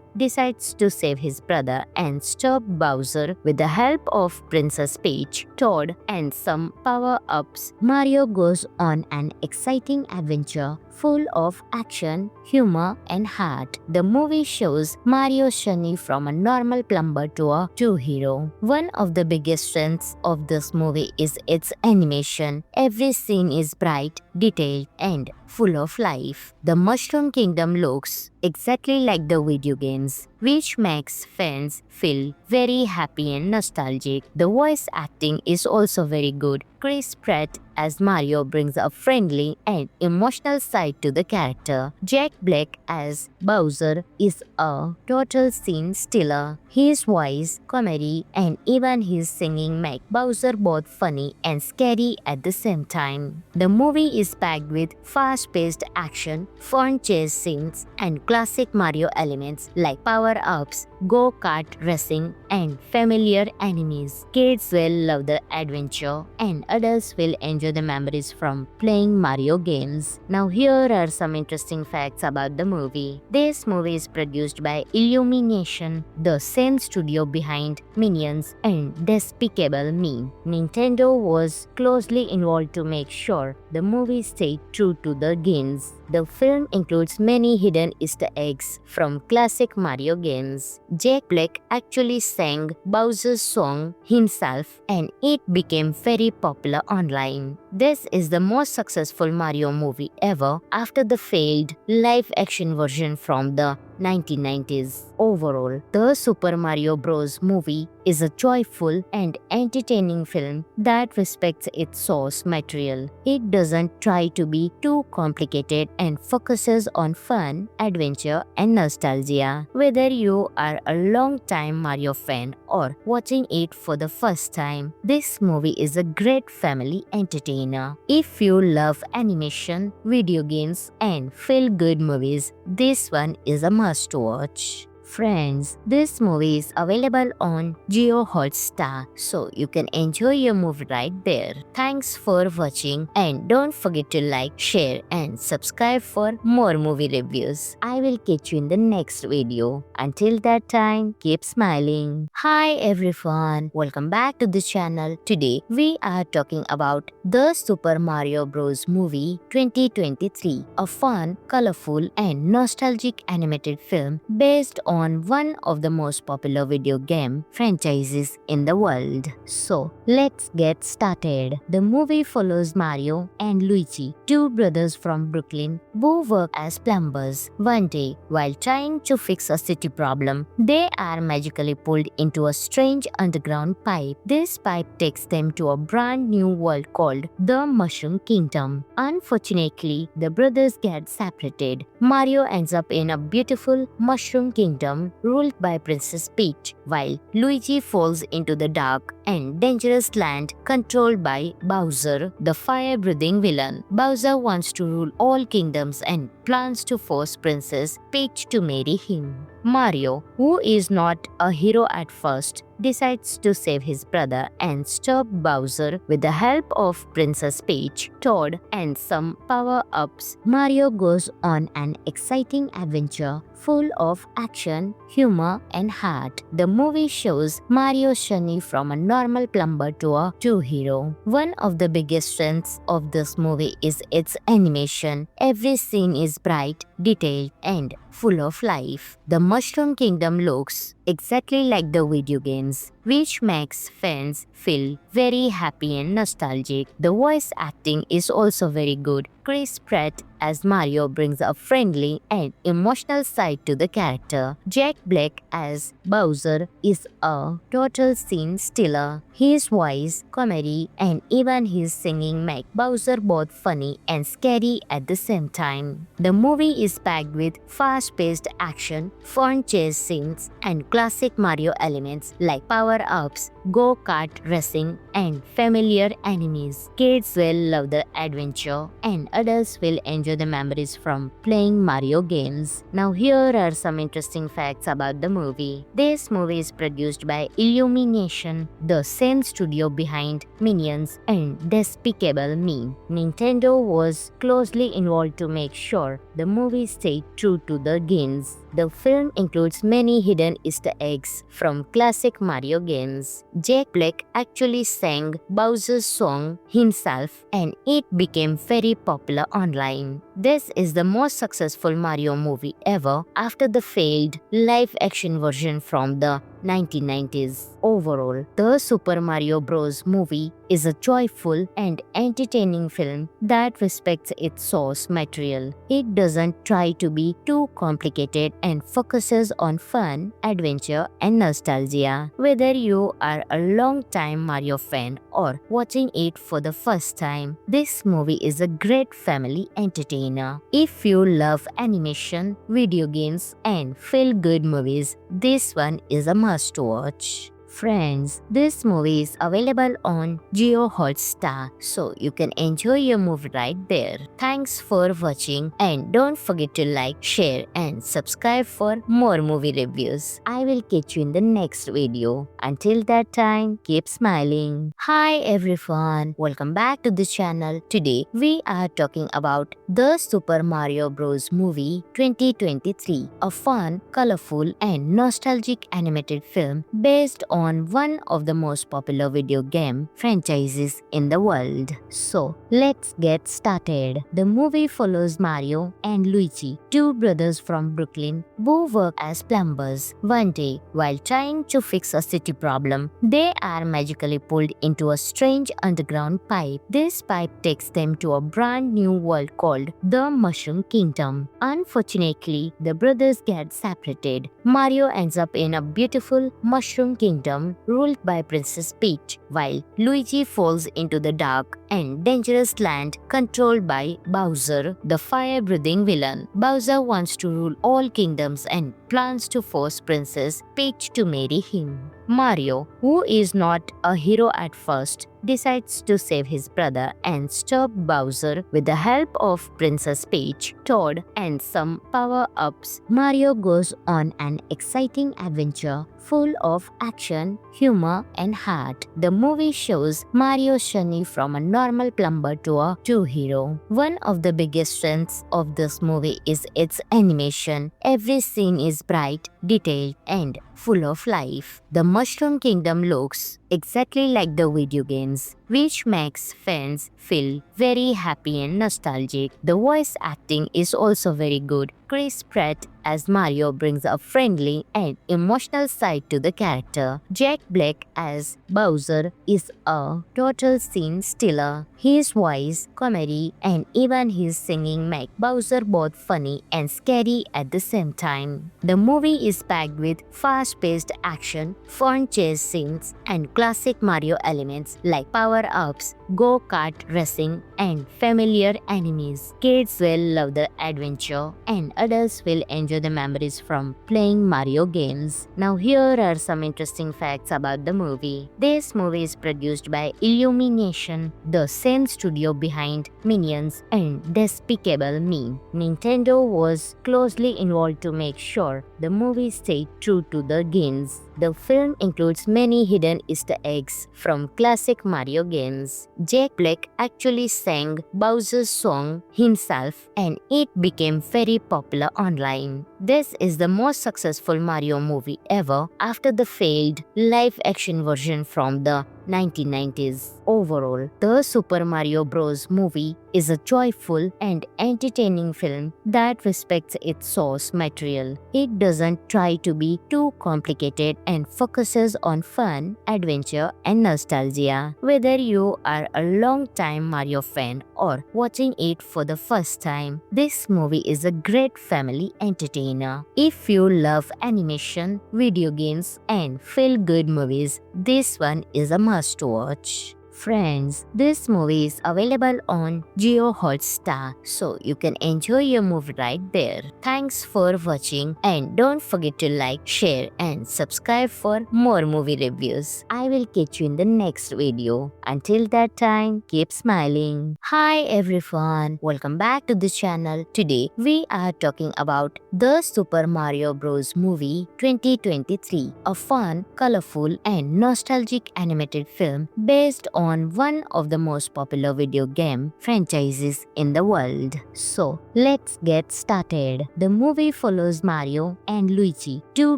decides to save his brother and stop Bowser with the help of Princess Peach, Toad, and some power-ups. Mario goes on an exciting adventure full of action, humor, and heart. The movie shows Mario's journey from a normal plumber to a true hero. One of the biggest strengths of this movie is its animation. Every scene is bright, detailed, and full of life. The Mushroom Kingdom looks exactly like the video games, which makes fans feel very happy and nostalgic. The voice acting is also very good. Chris Pratt as Mario brings a friendly and emotional side to the character. Jack Black as Bowser is a total scene stealer. His voice, comedy, and even his singing make Bowser both funny and scary at the same time. The movie is packed with fast-paced action, fun chase scenes, and classic Mario elements like power-ups, go-kart racing, and familiar enemies. Kids will love the adventure, and adults will enjoy the memories from playing Mario games. Now here are some interesting facts about the movie. This movie is produced by Illumination, the same studio behind Minions and Despicable Me. Nintendo was closely involved to make sure the movie stayed true to the games. The film includes many hidden Easter eggs from classic Mario games. Jack Black actually sang Bowser's song himself, and it became very popular online. This is the most successful Mario movie ever after the failed live-action version from the 1990s. Overall, the Super Mario Bros. Movie is a joyful and entertaining film that respects its source material. It doesn't try to be too complicated and focuses on fun, adventure, and nostalgia. Whether you are a long-time Mario fan or watching it for the first time, this movie is a great family entertainer. If you love animation, video games, and feel-good movies, this one is a must-watch. Friends, this movie is available on Jio Hotstar, so you can enjoy your movie right there. Thanks for watching and don't forget to like, share and subscribe for more movie reviews. I will catch you in the next video. Until that time, keep smiling. Hi everyone, welcome back to the channel. Today we are talking about the Super Mario Bros. Movie 2023, a fun, colorful and nostalgic animated film based on on one of the most popular video game franchises in the world. So, let's get started. The movie follows Mario and Luigi, two brothers from Brooklyn who work as plumbers. One day, while trying to fix a city problem, they are magically pulled into a strange underground pipe. This pipe takes them to a brand new world called the Mushroom Kingdom. Unfortunately, the brothers get separated. Mario ends up in a beautiful Mushroom Kingdom ruled by Princess Peach, while Luigi falls into the dark and dangerous land controlled by Bowser, the fire-breathing villain. Bowser wants to rule all kingdoms and plans to force Princess Peach to marry him. Mario, who is not a hero at first, decides to save his brother and stop Bowser with the help of Princess Peach, Toad, and some power-ups. Mario goes on an exciting adventure full of action, humor, and heart. The movie shows Mario's journey from a normal plumber to a true hero. One of the biggest strengths of this movie is its animation. Every scene is bright, detailed, and full of life. The Mushroom Kingdom looks exactly like the video games, which makes fans feel very happy and nostalgic. The voice acting is also very good. Chris Pratt as Mario brings a friendly and emotional side to the character. Jack Black as Bowser is a total scene stealer. His voice, comedy, and even his singing make Bowser both funny and scary at the same time. The movie is packed with fast-paced action, fun chase scenes, and classic Mario elements like power-ups, go-kart racing, and familiar enemies. Kids will love the adventure, and adults will enjoy the memories from playing Mario games. Now here are some interesting facts about the movie. This movie is produced by Illumination, the same studio behind Minions and Despicable Me. Nintendo was closely involved to make sure the movie stayed true to the games. The film includes many hidden Easter eggs from classic Mario games. Jack Black actually sang Bowser's song himself, and it became very popular online. This is the most successful Mario movie ever after the failed live-action version from the 1990s. Overall, the Super Mario Bros. Movie is a joyful and entertaining film that respects its source material. It doesn't try to be too complicated and focuses on fun, adventure, and nostalgia. Whether you are a long-time Mario fan or watching it for the first time, this movie is a great family entertainer. If you love animation, video games, and feel-good movies, this one is a must-watch. Friends, this movie is available on Jio Hotstar, so you can enjoy your movie right there. Thanks for watching, and don't forget to like, share, and subscribe for more movie reviews. I will catch you in the next video. Until that time, keep smiling. Hi everyone, welcome back to the channel. Today we are talking about the Super Mario Bros. Movie 2023, a fun, colorful, and nostalgic animated film based on one of the most popular video game franchises in the world. So, let's get started. The movie follows Mario and Luigi, two brothers from Brooklyn who work as plumbers. One day, while trying to fix a city problem, they are magically pulled into a strange underground pipe. This pipe takes them to a brand new world called the Mushroom Kingdom. Unfortunately, the brothers get separated. Mario ends up in a beautiful Mushroom Kingdom ruled by Princess Peach, while Luigi falls into the dark and dangerous land controlled by Bowser, the fire-breathing villain. Bowser wants to rule all kingdoms and plans to force Princess Peach to marry him. Mario, who is not a hero at first, decides to save his brother and stop Bowser with the help of Princess Peach, Toad, and some power-ups. Mario goes on an exciting adventure full of action, humor, and heart. The movie shows Mario's journey from a normal plumber to a true hero. One of the biggest strengths of this movie is its animation. Every scene is bright, detailed, and full of life. The Mushroom Kingdom looks exactly like the video games, which makes fans feel very happy and nostalgic. The voice acting is also very good. Chris Pratt as Mario brings a friendly and emotional side to the character. Jack Black as Bowser is a total scene stealer. His voice, comedy, and even his singing make Bowser both funny and scary at the same time. The movie is packed with fast-paced action, fun chase scenes, and classic Mario elements like power-ups, go-kart racing, and familiar enemies. Kids will love the adventure, and adults will enjoy the memories from playing Mario games. Now here are some interesting facts about the movie. This movie is produced by Illumination, the same studio behind Minions and Despicable Me. Nintendo was closely involved to make sure the movie stayed true to the games. The film includes many hidden Easter eggs from classic Mario games. Jack Black actually sang Bowser's song himself, and it became very popular online. This is the most successful Mario movie ever after the failed live-action version from the 1990s. Overall, the Super Mario Bros. Movie is a joyful and entertaining film that respects its source material. It doesn't try to be too complicated and focuses on fun, adventure, and nostalgia. Whether you are a long-time Mario fan or watching it for the first time, this movie is a great family entertainer. If you love animation, video games, and feel-good movies, this one is a must-watch. Friends, this movie is available on Jio Hotstar, so you can enjoy your movie right there. Thanks for watching, and don't forget to like, share, and subscribe for more movie reviews. I will catch you in the next video. Until that time, keep smiling. Hi everyone, welcome back to the channel. Today we are talking about the Super Mario Bros. Movie 2023, a fun, colorful, and nostalgic animated film based on one of the most popular video game franchises in the world. So, let's get started. The movie follows Mario and Luigi, two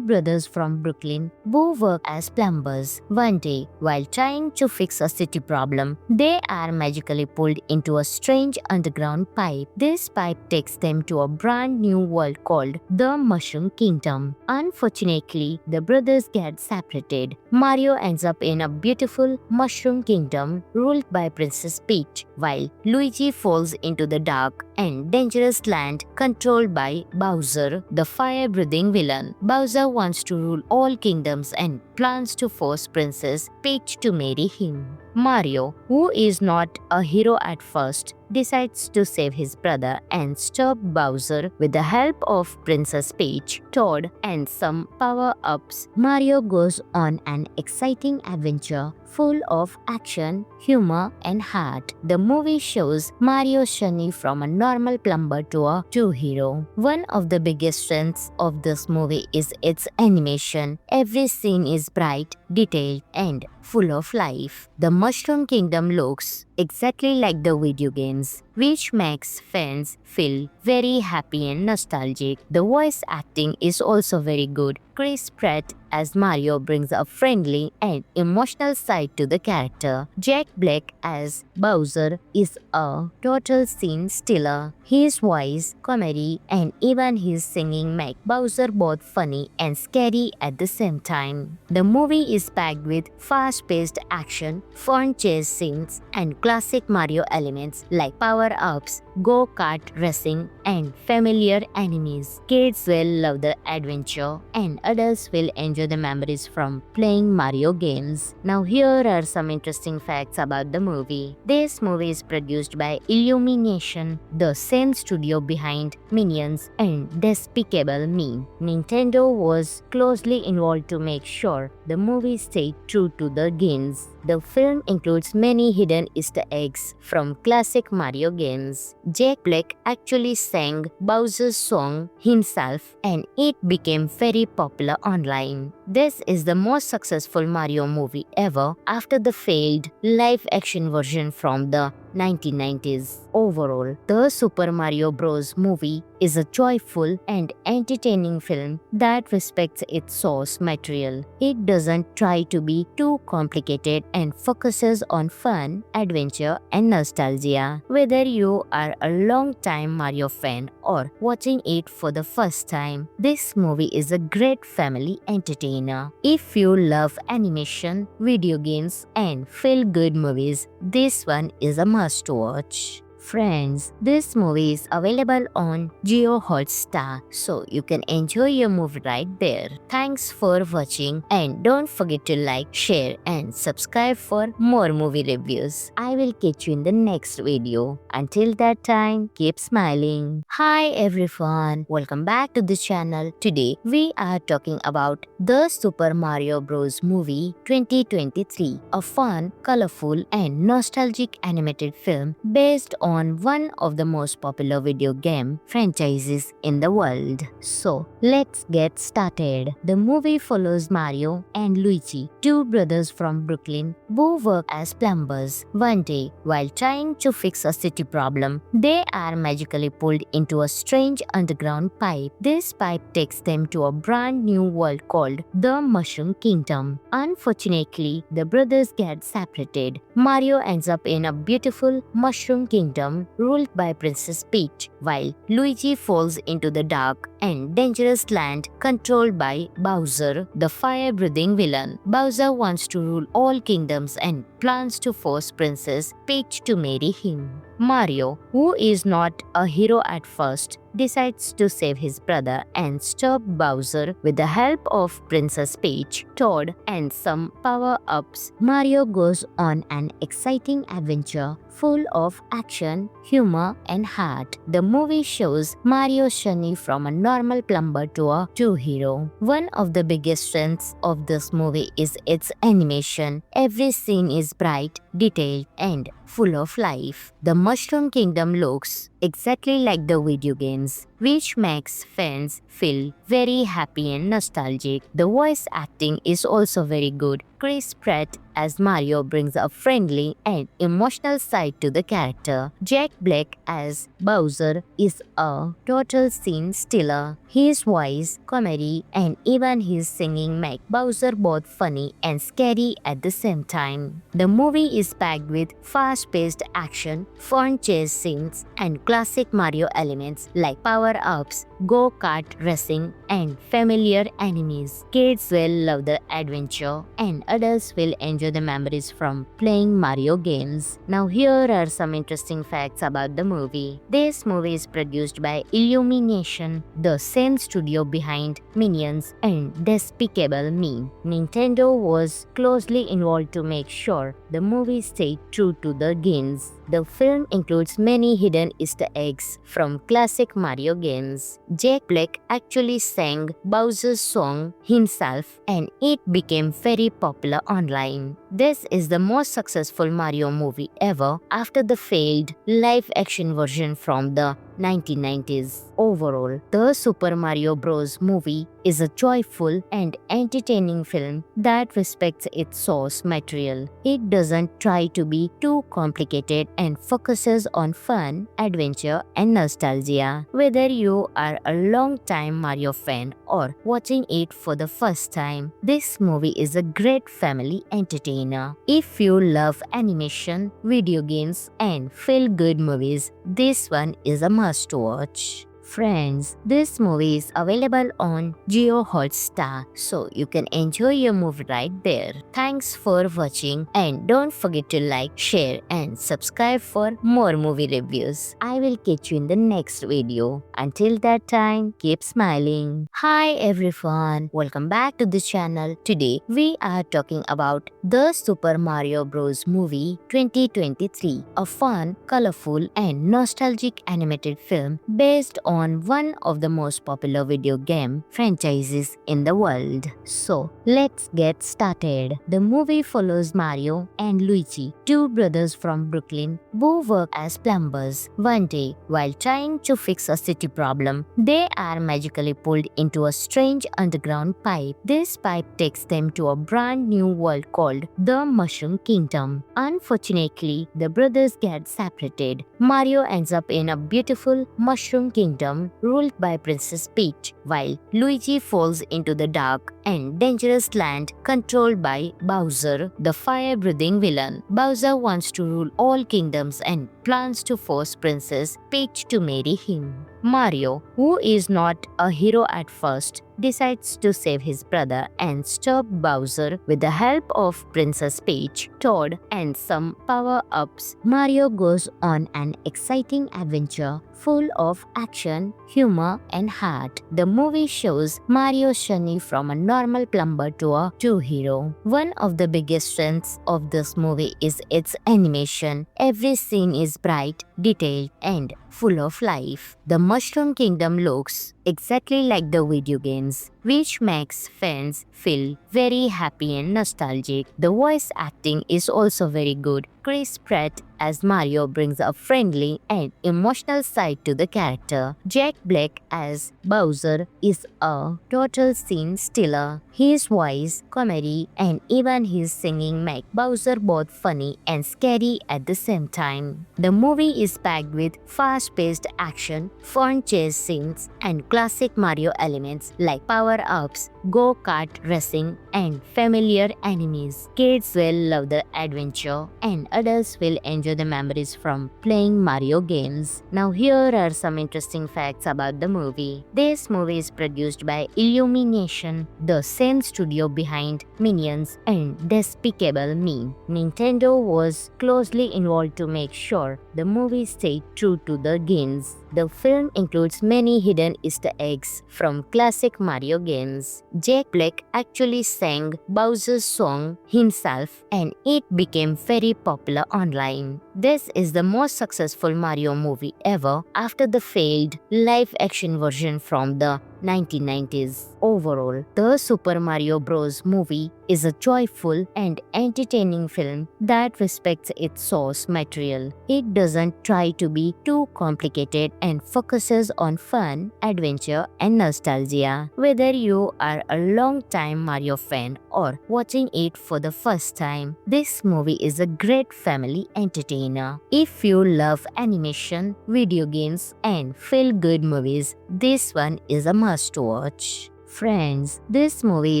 brothers from Brooklyn who work as plumbers. One day, while trying to fix a city problem, they are magically pulled into a strange underground pipe. This pipe takes them to a brand new world called the Mushroom Kingdom. Unfortunately, the brothers get separated. Mario ends up in a beautiful Mushroom Kingdom ruled by Princess Peach, while Luigi falls into the dark and dangerous land controlled by Bowser, the fire-breathing villain. Bowser wants to rule all kingdoms and plans to force Princess Peach to marry him. Mario, who is not a hero at first, decides to save his brother and stop Bowser with the help of Princess Peach, Toad, and some power-ups. Mario goes on an exciting adventure full of action, humor, and heart. The movie shows Mario's journey from a normal plumber to a true hero. One of the biggest strengths of this movie is its animation. Every scene is bright, detailed, and full of life. The Mushroom Kingdom looks exactly like the video games, which makes fans feel very happy and nostalgic. The voice acting is also very good. Chris Pratt as Mario brings a friendly and emotional side to the character. Jack Black as Bowser is a total scene stealer. His voice, comedy, and even his singing make Bowser both funny and scary at the same time. The movie is packed with fast-paced action, fun chase scenes, and classic Mario elements like power-ups, go-kart racing, and familiar enemies. Kids will love the adventure, and adults will enjoy the memories from playing Mario games. Now here are some interesting facts about the movie. This movie is produced by Illumination, the same studio behind Minions and Despicable Me. Nintendo was closely involved to make sure the movie stayed true to the games. The film includes many hidden Easter eggs from classic Mario games. Jack Black actually sang Bowser's song himself, and it became very popular online. This is the most successful Mario movie ever after the failed live-action version from the 1990s. Overall, the Super Mario Bros. Movie is a joyful and entertaining film that respects its source material. It doesn't try to be too complicated and focuses on fun, adventure, and nostalgia. Whether you are a long-time Mario fan or watching it for the first time, this movie is a great family entertainer. If you love animation, video games, and feel-good movies, this one is a must-watch. Friends, this movie is available on Jio Hotstar, so you can enjoy your movie right there. Thanks for watching and don't forget to like, share and subscribe for more movie reviews. I will catch you in the next video. Until that time, keep smiling. Hi everyone, welcome back to the channel. Today we are talking about the Super Mario Bros. Movie 2023, a fun, colorful and nostalgic animated film based on one of the most popular video game franchises in the world. So, let's get started. The movie follows Mario and Luigi, two brothers from Brooklyn who work as plumbers. One day, while trying to fix a city problem, they are magically pulled into a strange underground pipe. This pipe takes them to a brand new world called the Mushroom Kingdom. Unfortunately, the brothers get separated. Mario ends up in a beautiful Mushroom Kingdom ruled by Princess Peach, while Luigi falls into the dark and dangerous land controlled by Bowser, the fire-breathing villain. Bowser wants to rule all kingdoms and plans to force Princess Peach to marry him. Mario, who is not a hero at first, decides to save his brother and stop Bowser with the help of Princess Peach, Toad, and some power-ups. Mario goes on an exciting adventure full of action, humor, and heart. The movie shows Mario's journey from a normal plumber to a true hero. One of the biggest strengths of this movie is its animation. Every scene is bright, detailed, and full of life. The Mushroom Kingdom looks exactly like the video games, which makes fans feel very happy and nostalgic. The voice acting is also very good. Chris Pratt as Mario brings a friendly and emotional side to the character. Jack Black as Bowser is a total scene stealer. His voice, comedy, and even his singing make Bowser both funny and scary at the same time. The movie is packed with fast-paced action, fun chase scenes, and classic Mario elements like power-ups, go-kart racing, and familiar enemies. Kids will love the adventure, and adults will enjoy the memories from playing Mario games. Now here are some interesting facts about the movie. This movie is produced by Illumination, the same studio behind Minions and Despicable Me. Nintendo was closely involved to make sure the movie stayed true to the games. The film includes many hidden Easter eggs from classic Mario games. Jack Black actually sang Bowser's song himself, and it became very popular online. This is the most successful Mario movie ever after the failed live-action version from the 1990s. Overall, the Super Mario Bros. Movie is a joyful and entertaining film that respects its source material. It doesn't try to be too complicated and focuses on fun, adventure, and nostalgia. Whether you are a long-time Mario fan or watching it for the first time, this movie is a great family entertainer. If you love animation, video games, and feel-good movies, this one is a must-watch. Friends, this movie is available on Jio Hotstar, so you can enjoy your movie right there. Thanks for watching and don't forget to like, share and subscribe for more movie reviews. I will catch you in the next video. Until that time, keep smiling. Hi everyone, welcome back to the channel. Today we are talking about the Super Mario Bros. Movie 2023, a fun, colorful and nostalgic animated film based on on one of the most popular video game franchises in the world. So, let's get started. The movie follows Mario and Luigi, two brothers from Brooklyn who work as plumbers. One day, while trying to fix a city problem, they are magically pulled into a strange underground pipe. This pipe takes them to a brand new world called the Mushroom Kingdom. Unfortunately, the brothers get separated. Mario ends up in a beautiful Mushroom Kingdom ruled by Princess Peach, while Luigi falls into the dark and dangerous land controlled by Bowser, the fire-breathing villain. Bowser wants to rule all kingdoms and plans to force Princess Peach to marry him. Mario, who is not a hero at first, decides to save his brother and stop Bowser with the help of Princess Peach, Toad, and some power-ups. Mario goes on an exciting adventure full of action, humor, and heart. The movie shows Mario's journey from a normal plumber to a true hero. One of the biggest strengths of this movie is its animation. Every scene is bright, detailed, and full of life. The Mushroom Kingdom looks exactly like the video games, which makes fans feel very happy and nostalgic. The voice acting is also very good. Chris Pratt as Mario brings a friendly and emotional side to the character. Jack Black as Bowser is a total scene stealer. His voice, comedy, and even his singing make Bowser both funny and scary at the same time. The movie is packed with fast-paced action, fun chase scenes, and classic Mario elements like power-ups, go-kart racing, and familiar enemies. Kids will love the adventure, and adults will enjoy the memories from playing Mario games. Now here are some interesting facts about the movie. This movie is produced by Illumination, the same studio behind Minions and Despicable Me. Nintendo was closely involved to make sure the movie stayed true to the games. The film includes many hidden Easter eggs from classic Mario games. Jack Black actually sang Bowser's song himself, and it became very popular online. This is the most successful Mario movie ever after the failed live-action version from the 1990s. Overall, the Super Mario Bros. Movie is a joyful and entertaining film that respects its source material. It doesn't try to be too complicated and focuses on fun, adventure, and nostalgia. Whether you are a long-time Mario fan or watching it for the first time, this movie is a great family entertainer. If you love animation, video games, and feel-good movies, this one is a must-watch. Friends, this movie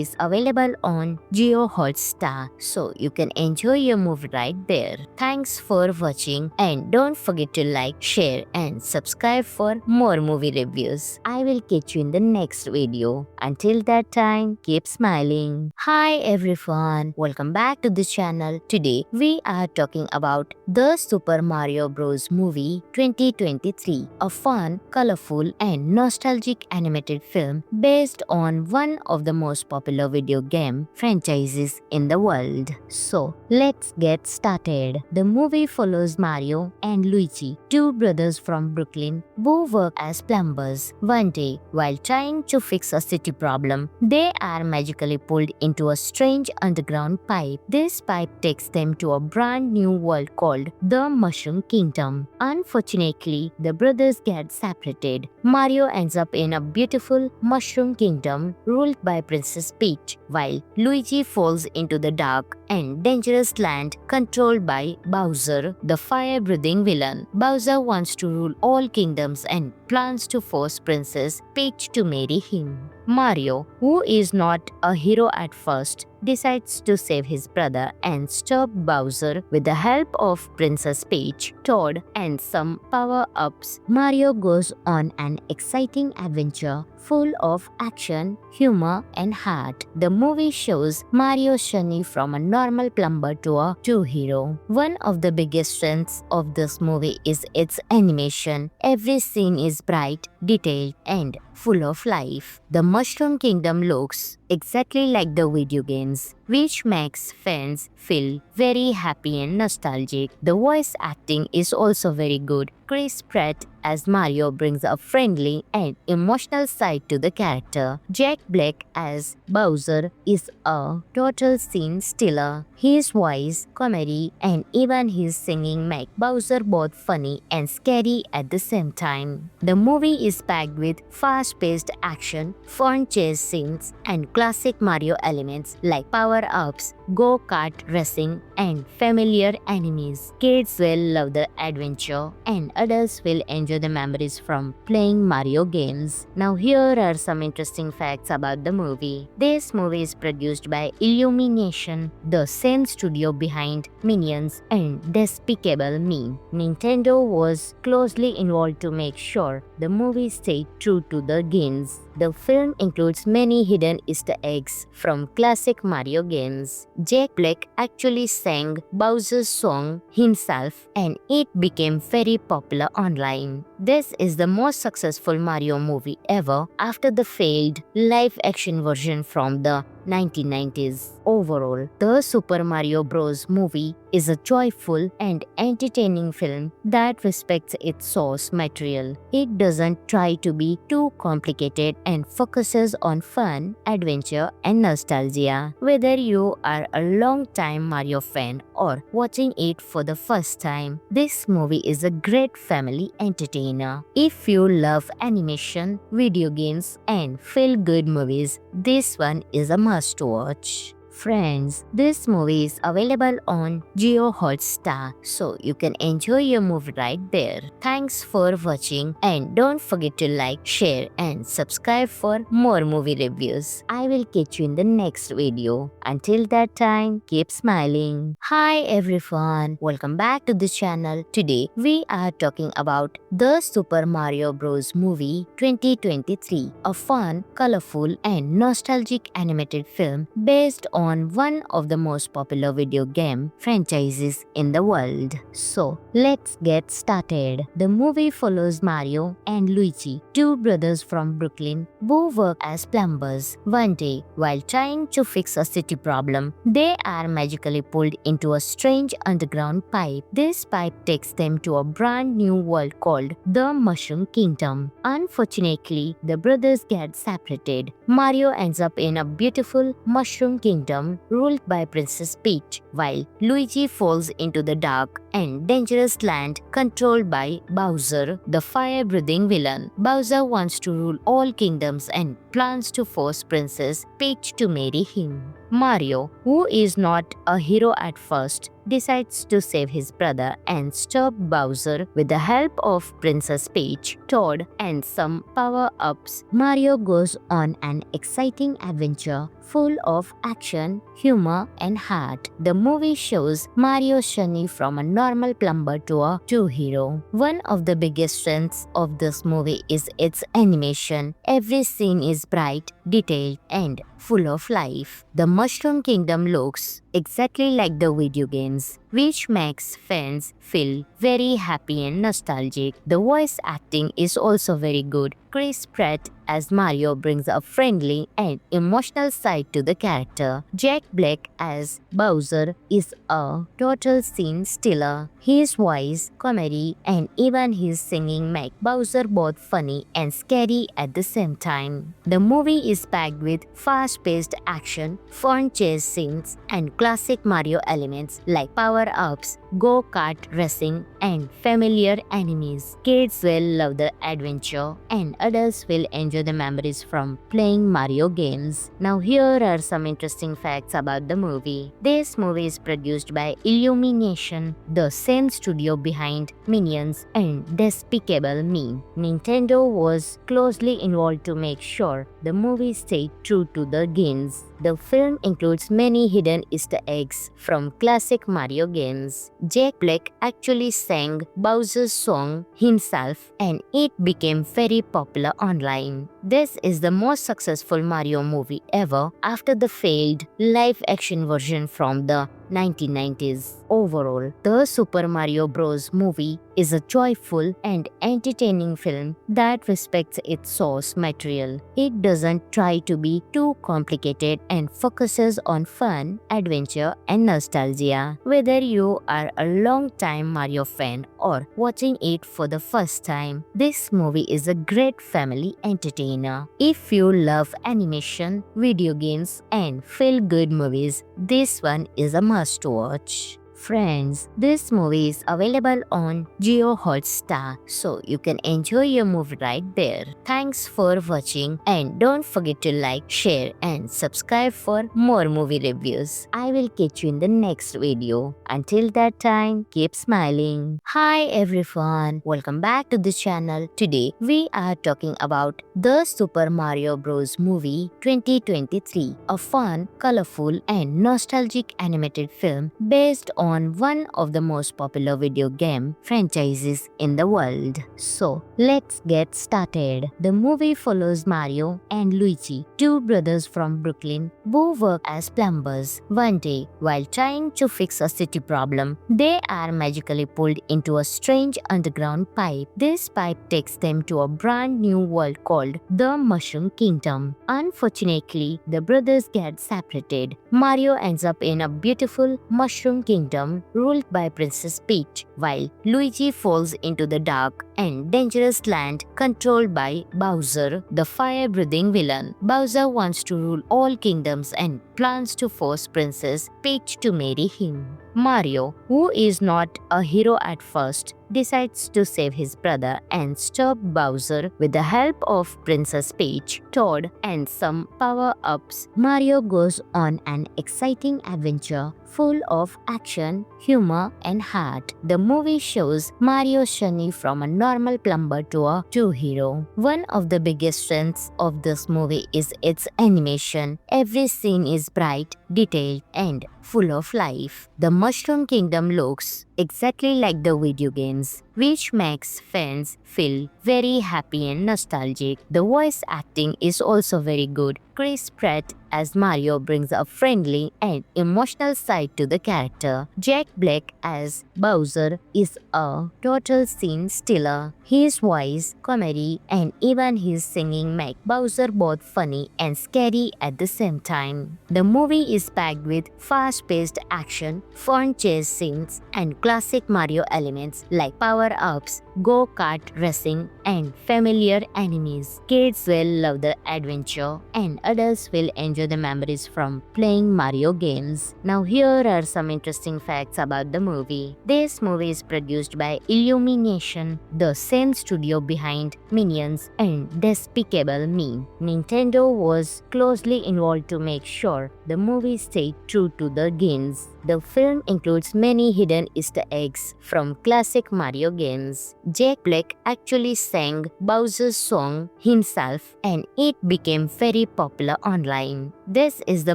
is available on Jio Hotstar, so you can enjoy your movie right there. Thanks for watching, and don't forget to like, share, and subscribe for more movie reviews. I will catch you in the next video. Until that time, keep smiling. Hi everyone, welcome back to the channel. Today we are talking about the Super Mario Bros. Movie 2023, a fun, colorful, and nostalgic animated film based on one of the most popular video game franchises in the world. So, let's get started. The movie follows Mario and Luigi, two brothers from Brooklyn who work as plumbers. One day, while trying to fix a city problem, they are magically pulled into a strange underground pipe. This pipe takes them to a brand new world called the Mushroom Kingdom. Unfortunately, the brothers get separated. Mario ends up in a beautiful Mushroom Kingdom ruled by Princess Peach, while Luigi falls into the dark and dangerous land controlled by Bowser, the fire-breathing villain. Bowser wants to rule all kingdoms and plans to force Princess Peach to marry him. Mario, who is not a hero at first, decides to save his brother and stop Bowser with the help of Princess Peach, Toad, and some power-ups. Mario goes on an exciting adventure full of action, humor, and heart. The movie shows Mario's journey from a normal plumber to a true hero. One of the biggest strengths of this movie is its animation. Every scene is bright, detailed, and full of life. The Mushroom Kingdom looks exactly like the video games, which makes fans feel very happy and nostalgic. The voice acting is also very good. Chris Pratt as Mario brings a friendly and emotional side to the character. Jack Black as Bowser is a total scene stealer. His voice, comedy, and even his singing make Bowser both funny and scary at the same time. The movie is packed with fast-paced action, fun chase scenes, and classic Mario elements like power-ups, go-kart racing, and familiar enemies. Kids will love the adventure, and adults will enjoy the memories from playing Mario games. Now here are some interesting facts about the movie. This movie is produced by Illumination, the same studio behind Minions and Despicable Me. Nintendo was closely involved to make sure the movie stayed true to the games. The film includes many hidden Easter eggs from classic Mario games. Jack Black actually sang Bowser's song himself, and it became very popular online. This is the most successful Mario movie ever after the failed live-action version from the 1990s. Overall, the Super Mario Bros. Movie is a joyful and entertaining film that respects its source material. It doesn't try to be too complicated and focuses on fun, adventure, and nostalgia. Whether you are a long-time Mario fan or watching it for the first time, this movie is a great family entertainer. If you love animation, video games, and feel-good movies, this one is a must-watch. Friends, this movie is available on Jio Hotstar, so you can enjoy your movie right there. Thanks for watching, and don't forget to like, share, and subscribe for more movie reviews. I will catch you in the next video. Until that time, keep smiling. Hi everyone, welcome back to the channel. Today we are talking about the Super Mario Bros. Movie 2023, a fun, colorful, and nostalgic animated film based on one of the most popular video game franchises in the world. So, let's get started. The movie follows Mario and Luigi, two brothers from Brooklyn who work as plumbers. One day, while trying to fix a city problem, they are magically pulled into a strange underground pipe. This pipe takes them to a brand new world called the Mushroom Kingdom. Unfortunately, the brothers get separated. Mario ends up in a beautiful Mushroom Kingdom ruled by Princess Peach, while Luigi falls into the dark and dangerous land controlled by Bowser, the fire-breathing villain. Bowser wants to rule all kingdoms and plans to force Princess Peach to marry him. Mario, who is not a hero at first, decides to save his brother and stop Bowser with the help of Princess Peach, Toad, and some power-ups. Mario goes on an exciting adventure full of action, humor, and heart. The movie shows Mario's journey from a normal plumber to a true hero. One of the biggest strengths of this movie is its animation. Every scene is bright, detailed, and full of life. The Mushroom Kingdom looks exactly like the video games, which makes fans feel very happy and nostalgic. The voice acting is also very good. Chris Pratt as Mario brings a friendly and emotional side to the character. Jack Black as Bowser is a total scene stealer. His voice, comedy, and even his singing make Bowser both funny and scary at the same time. The movie is packed with fast-paced action, fun chase scenes, and classic Mario elements like power-ups, go-kart racing, and familiar enemies. Kids will love the adventure, and adults will enjoy the memories from playing Mario games. Now here are some interesting facts about the movie. This movie is produced by Illumination, the same studio behind Minions and Despicable Me. Nintendo was closely involved to make sure the movie stayed true to the games. The film includes many hidden Easter eggs from classic Mario games. Jack Black actually sang Bowser's song himself, and it became very popular online. This is the most successful Mario movie ever after the failed live-action version from the 1990s. Overall, the Super Mario Bros. Movie is a joyful and entertaining film that respects its source material. It doesn't try to be too complicated and focuses on fun, adventure, and nostalgia. Whether you are a long-time Mario fan or watching it for the first time, this movie is a great family entertainer. If you love animation, video games, and feel-good movies, this one is a must-watch. Friends, this movie is available on Jio Hotstar, so you can enjoy your movie right there. Thanks for watching and don't forget to like, share and subscribe for more movie reviews. I will catch you in the next video. Until that time, keep smiling. Hi everyone, welcome back to the channel. Today we are talking about the Super Mario Bros. Movie 2023, a fun, colorful and nostalgic animated film based on one of the most popular video game franchises in the world. So, let's get started. The movie follows Mario and Luigi, two brothers from Brooklyn who work as plumbers. One day, while trying to fix a city problem, they are magically pulled into a strange underground pipe. This pipe takes them to a brand new world called the Mushroom Kingdom. Unfortunately, the brothers get separated. Mario ends up in a beautiful Mushroom Kingdom ruled by Princess Peach, while Luigi falls into the dark and dangerous land controlled by Bowser, the fire-breathing villain. Bowser wants to rule all kingdoms and plans to force Princess Peach to marry him. Mario, who is not a hero at first, decides to save his brother and stop Bowser with the help of Princess Peach, Toad, and some power-ups. Mario goes on an exciting adventure full of action, humor, and heart. The movie shows Mario's journey from a normal plumber to a true hero. One of the biggest strengths of this movie is its animation. Every scene is bright, detailed, and full of life. The Mushroom Kingdom looks exactly like the video games, which makes fans feel very happy and nostalgic. The voice acting is also very good. Chris Pratt as Mario brings a friendly and emotional side to the character. Jack Black as Bowser is a total scene stealer. His voice, comedy, and even his singing make Bowser both funny and scary at the same time. The movie is packed with fast-paced action, fun chase scenes, and classic Mario elements like power-ups, go-kart racing, and familiar enemies. Kids will love the adventure, and adults will enjoy the memories from playing Mario games. Now here are some interesting facts about the movie. This movie is produced by Illumination, the same studio behind Minions and Despicable Me. Nintendo was closely involved to make sure the movie stayed true to the games. The film includes many hidden Easter eggs from classic Mario games. Jack Black actually sang Bowser's song himself, and it became very popular online. This is the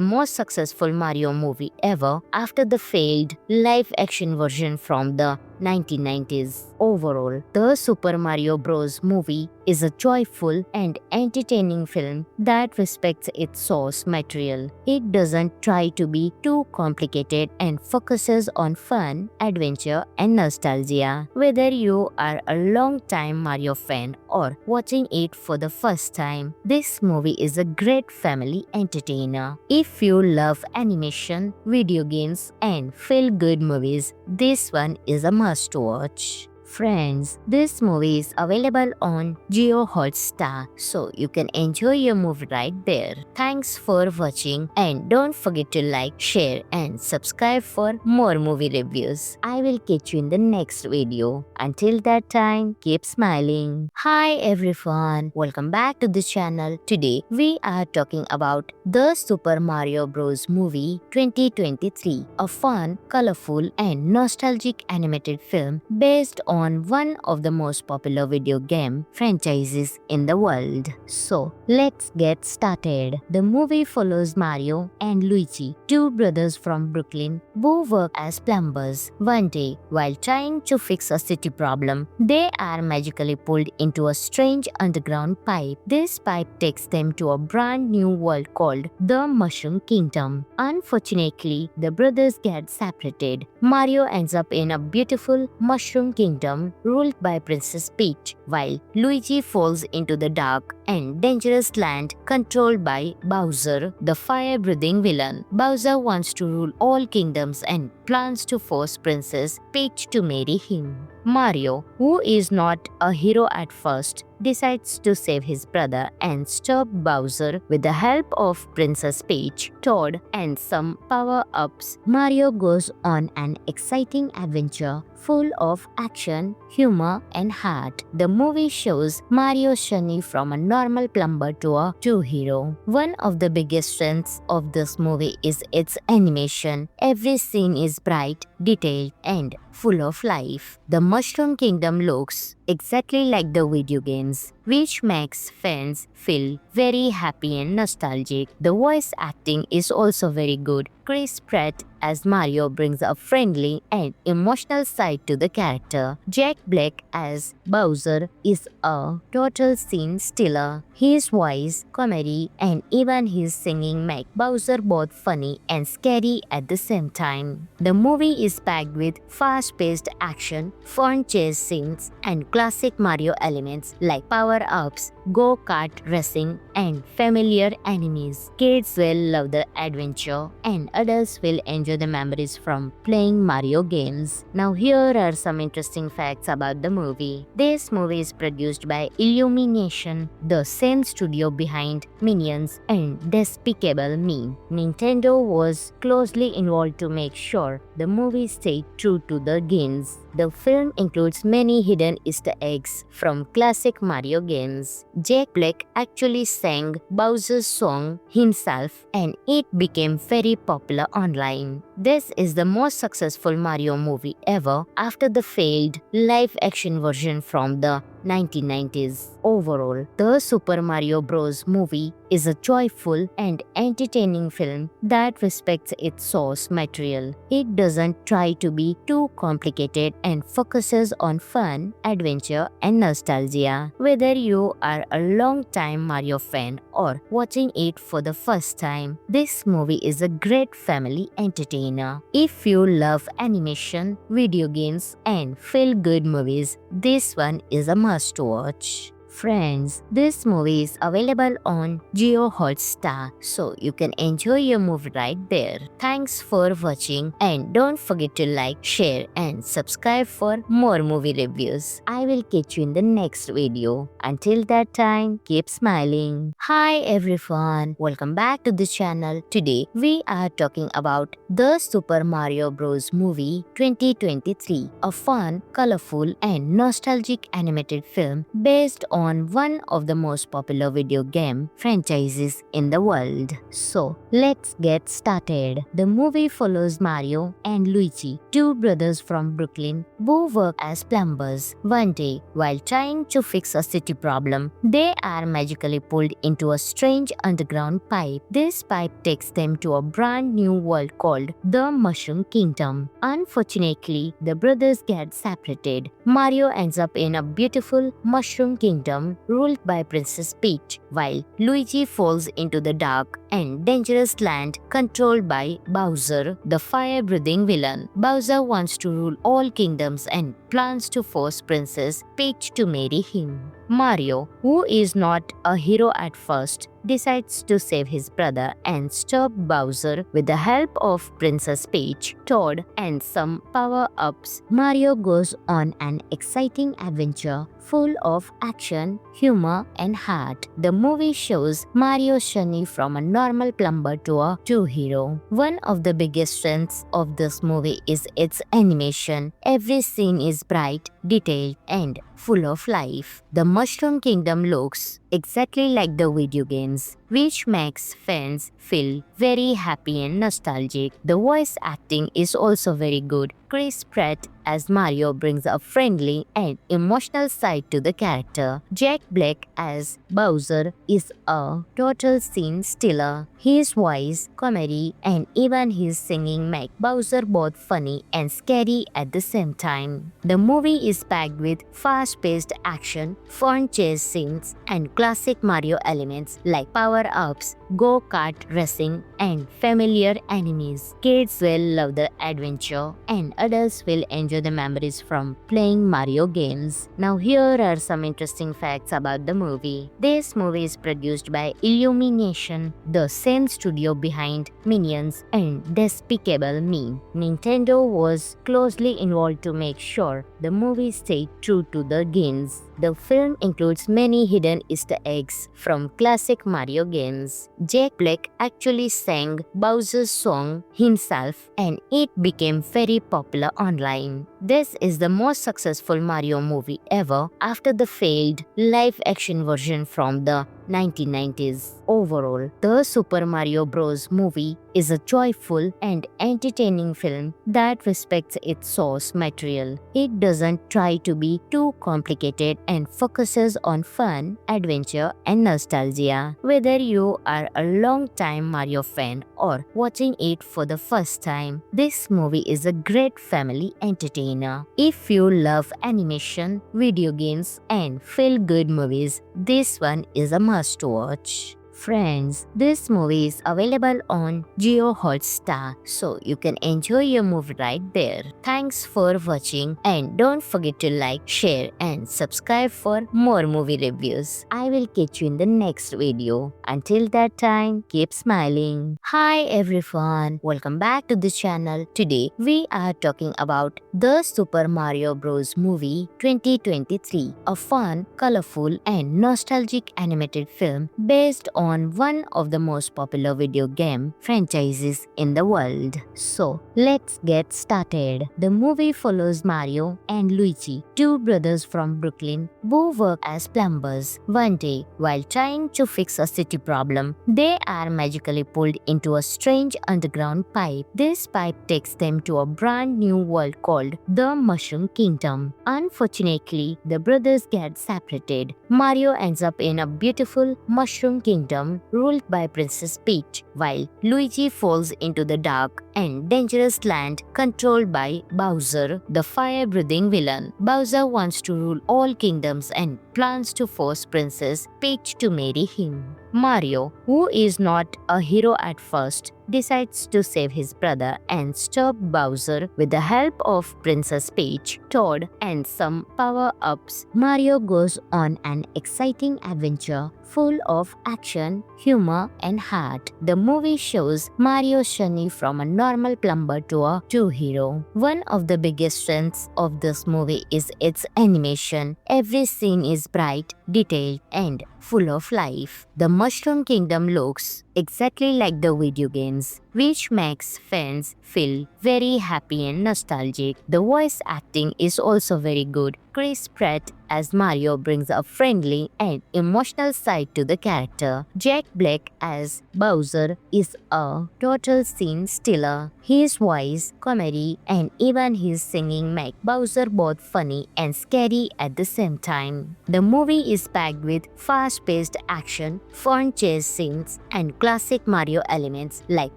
most successful Mario movie ever after the failed live-action version from the 1990s. Overall, the Super Mario Bros. Movie is a joyful and entertaining film that respects its source material. It doesn't try to be too complicated and focuses on fun, adventure, and nostalgia. Whether you are a long-time Mario fan or watching it for the first time, this movie is a great family entertainer. If you love animation, video games, and feel-good movies, this one is a must-watch. Friends, this movie is available on Jio Hotstar, so you can enjoy your movie right there. Thanks for watching and don't forget to like, share and subscribe for more movie reviews. I will catch you in the next video. Until that time, keep smiling. Hi everyone, welcome back to the channel. Today we are talking about the Super Mario Bros. Movie 2023, a fun, colorful and nostalgic animated film based on on one of the most popular video game franchises in the world. So, let's get started. The movie follows Mario and Luigi, two brothers from Brooklyn who work as plumbers. One day, while trying to fix a city problem, they are magically pulled into a strange underground pipe. This pipe takes them to a brand new world called the Mushroom Kingdom. Unfortunately, the brothers get separated. Mario ends up in a beautiful Mushroom Kingdom ruled by Princess Peach, while Luigi falls into the dark and dangerous land controlled by Bowser, the fire-breathing villain. Bowser wants to rule all kingdoms and plans to force Princess Peach to marry him. Mario, who is not a hero at first, decides to save his brother and stop Bowser with the help of Princess Peach, Toad, and some power-ups. Mario goes on an exciting adventure full of action, humor, and heart. The movie shows Mario's journey from a normal plumber to a true hero. One of the biggest strengths of this movie is its animation. Every scene is bright, detailed, and full of life. The Mushroom Kingdom looks exactly like the video games, which makes fans feel very happy and nostalgic. The voice acting is also very good. Chris Pratt as Mario brings a friendly and emotional side to the character. Jack Black as Bowser is a total scene stealer. His voice, comedy, and even his singing make Bowser both funny and scary at the same time. The movie is packed with fast-paced action, fun chase scenes, and classic Mario elements like power-ups, go-kart racing, and familiar enemies. Kids will love the adventure, and adults will enjoy the memories from playing Mario games. Now here are some interesting facts about the movie. This movie is produced by Illumination, the same studio behind Minions and Despicable Me. Nintendo was closely involved to make sure the movie stayed true to the games. The film includes many hidden Easter eggs from classic Mario games. Jack Black actually sang Bowser's song himself, and it became very popular online. This is the most successful Mario movie ever after the failed live-action version from the 1990s. Overall, the Super Mario Bros. Movie is a joyful and entertaining film that respects its source material. It doesn't try to be too complicated and focuses on fun, adventure, and nostalgia. Whether you are a long-time Mario fan or watching it for the first time, this movie is a great family entertainer. If you love animation, video games, and feel-good movies, this one is a must-watch. Friends, this movie is available on Jio Hotstar, so you can enjoy your movie right there. Thanks for watching, and don't forget to like, share, and subscribe for more movie reviews. I will catch you in the next video. Until that time, keep smiling. Hi everyone, welcome back to the channel. Today we are talking about the Super Mario Bros. Movie 2023, a fun, colorful, and nostalgic animated film based on one of the most popular video game franchises in the world. So, let's get started. The movie follows Mario and Luigi, two brothers from Brooklyn who work as plumbers. One day, while trying to fix a city problem, they are magically pulled into a strange underground pipe. This pipe takes them to a brand new world called the Mushroom Kingdom. Unfortunately, the brothers get separated. Mario ends up in a beautiful Mushroom Kingdom ruled by Princess Peach, while Luigi falls into the dark and dangerous land controlled by Bowser, the fire-breathing villain. Bowser wants to rule all kingdoms and plans to force Princess Peach to marry him. Mario, who is not a hero at first, decides to save his brother and stop Bowser with the help of Princess Peach, Toad, and some power-ups. Mario goes on an exciting adventure full of action, humor, and heart. The movie shows Mario's journey from a normal plumber to a true hero. One of the biggest strengths of this movie is its animation. Every scene is bright, detailed, and full of life. The Mushroom Kingdom looks exactly like the video games, which makes fans feel very happy and nostalgic. The voice acting is also very good. Chris Pratt as Mario brings a friendly and emotional side to the character. Jack Black as Bowser is a total scene stealer. His voice, comedy, and even his singing make Bowser both funny and scary at the same time. The movie is packed with fast-paced action, fun chase scenes, and classic Mario elements like power-ups, go-kart racing, and familiar enemies. Kids will love the adventure, and adults will enjoy the memories from playing Mario games. Now here are some interesting facts about the movie. This movie is produced by Illumination, the same studio behind Minions and Despicable Me. Nintendo was closely involved to make sure the movie stayed true to the games. The film includes many hidden Easter eggs from classic Mario games. Jack Black actually sang Bowser's song himself, and it became very popular online. This is the most successful Mario movie ever after the failed live-action version from the 1990s. Overall, the Super Mario Bros. Movie is a joyful and entertaining film that respects its source material. It doesn't try to be too complicated and focuses on fun, adventure, and nostalgia. Whether you are a long-time Mario fan or watching it for the first time, this movie is a great family entertainer. If you love animation, video games, and feel-good movies, this one is a must-watch. Friends, this movie is available on Jio Hotstar, so you can enjoy your movie right there. Thanks for watching, and don't forget to like, share, and subscribe for more movie reviews. I will catch you in the next video. Until that time, keep smiling. Hi everyone, welcome back to the channel. Today we are talking about the Super Mario Bros. Movie 2023, a fun, colorful, and nostalgic animated film based on one of the most popular video game franchises in the world. So, let's get started. The movie follows Mario and Luigi, two brothers from Brooklyn who work as plumbers. One day, while trying to fix a city problem, they are magically pulled into a strange underground pipe. This pipe takes them to a brand new world called the Mushroom Kingdom. Unfortunately, the brothers get separated. Mario ends up in a beautiful Mushroom Kingdom ruled by Princess Peach, while Luigi falls into the dark and dangerous land controlled by Bowser, the fire-breathing villain. Bowser wants to rule all kingdoms and plans to force Princess Peach to marry him. Mario, who is not a hero at first, decides to save his brother and stop Bowser with the help of Princess Peach, Toad, and some power-ups. Mario goes on an exciting adventure full of action, humor, and heart. The movie shows Mario's journey from a normal plumber to a true hero. One of the biggest strengths of this movie is its animation. Every scene is bright, detailed, and full of life. The Mushroom Kingdom looks exactly like the video games, which makes fans feel very happy and nostalgic. The voice acting is also very good. Chris Pratt as Mario brings a friendly and emotional side to the character. Jack Black as Bowser is a total scene stealer. His voice, comedy, and even his singing make Bowser both funny and scary at the same time. The movie is packed with fast-paced action, fun chase scenes, and classic Mario elements like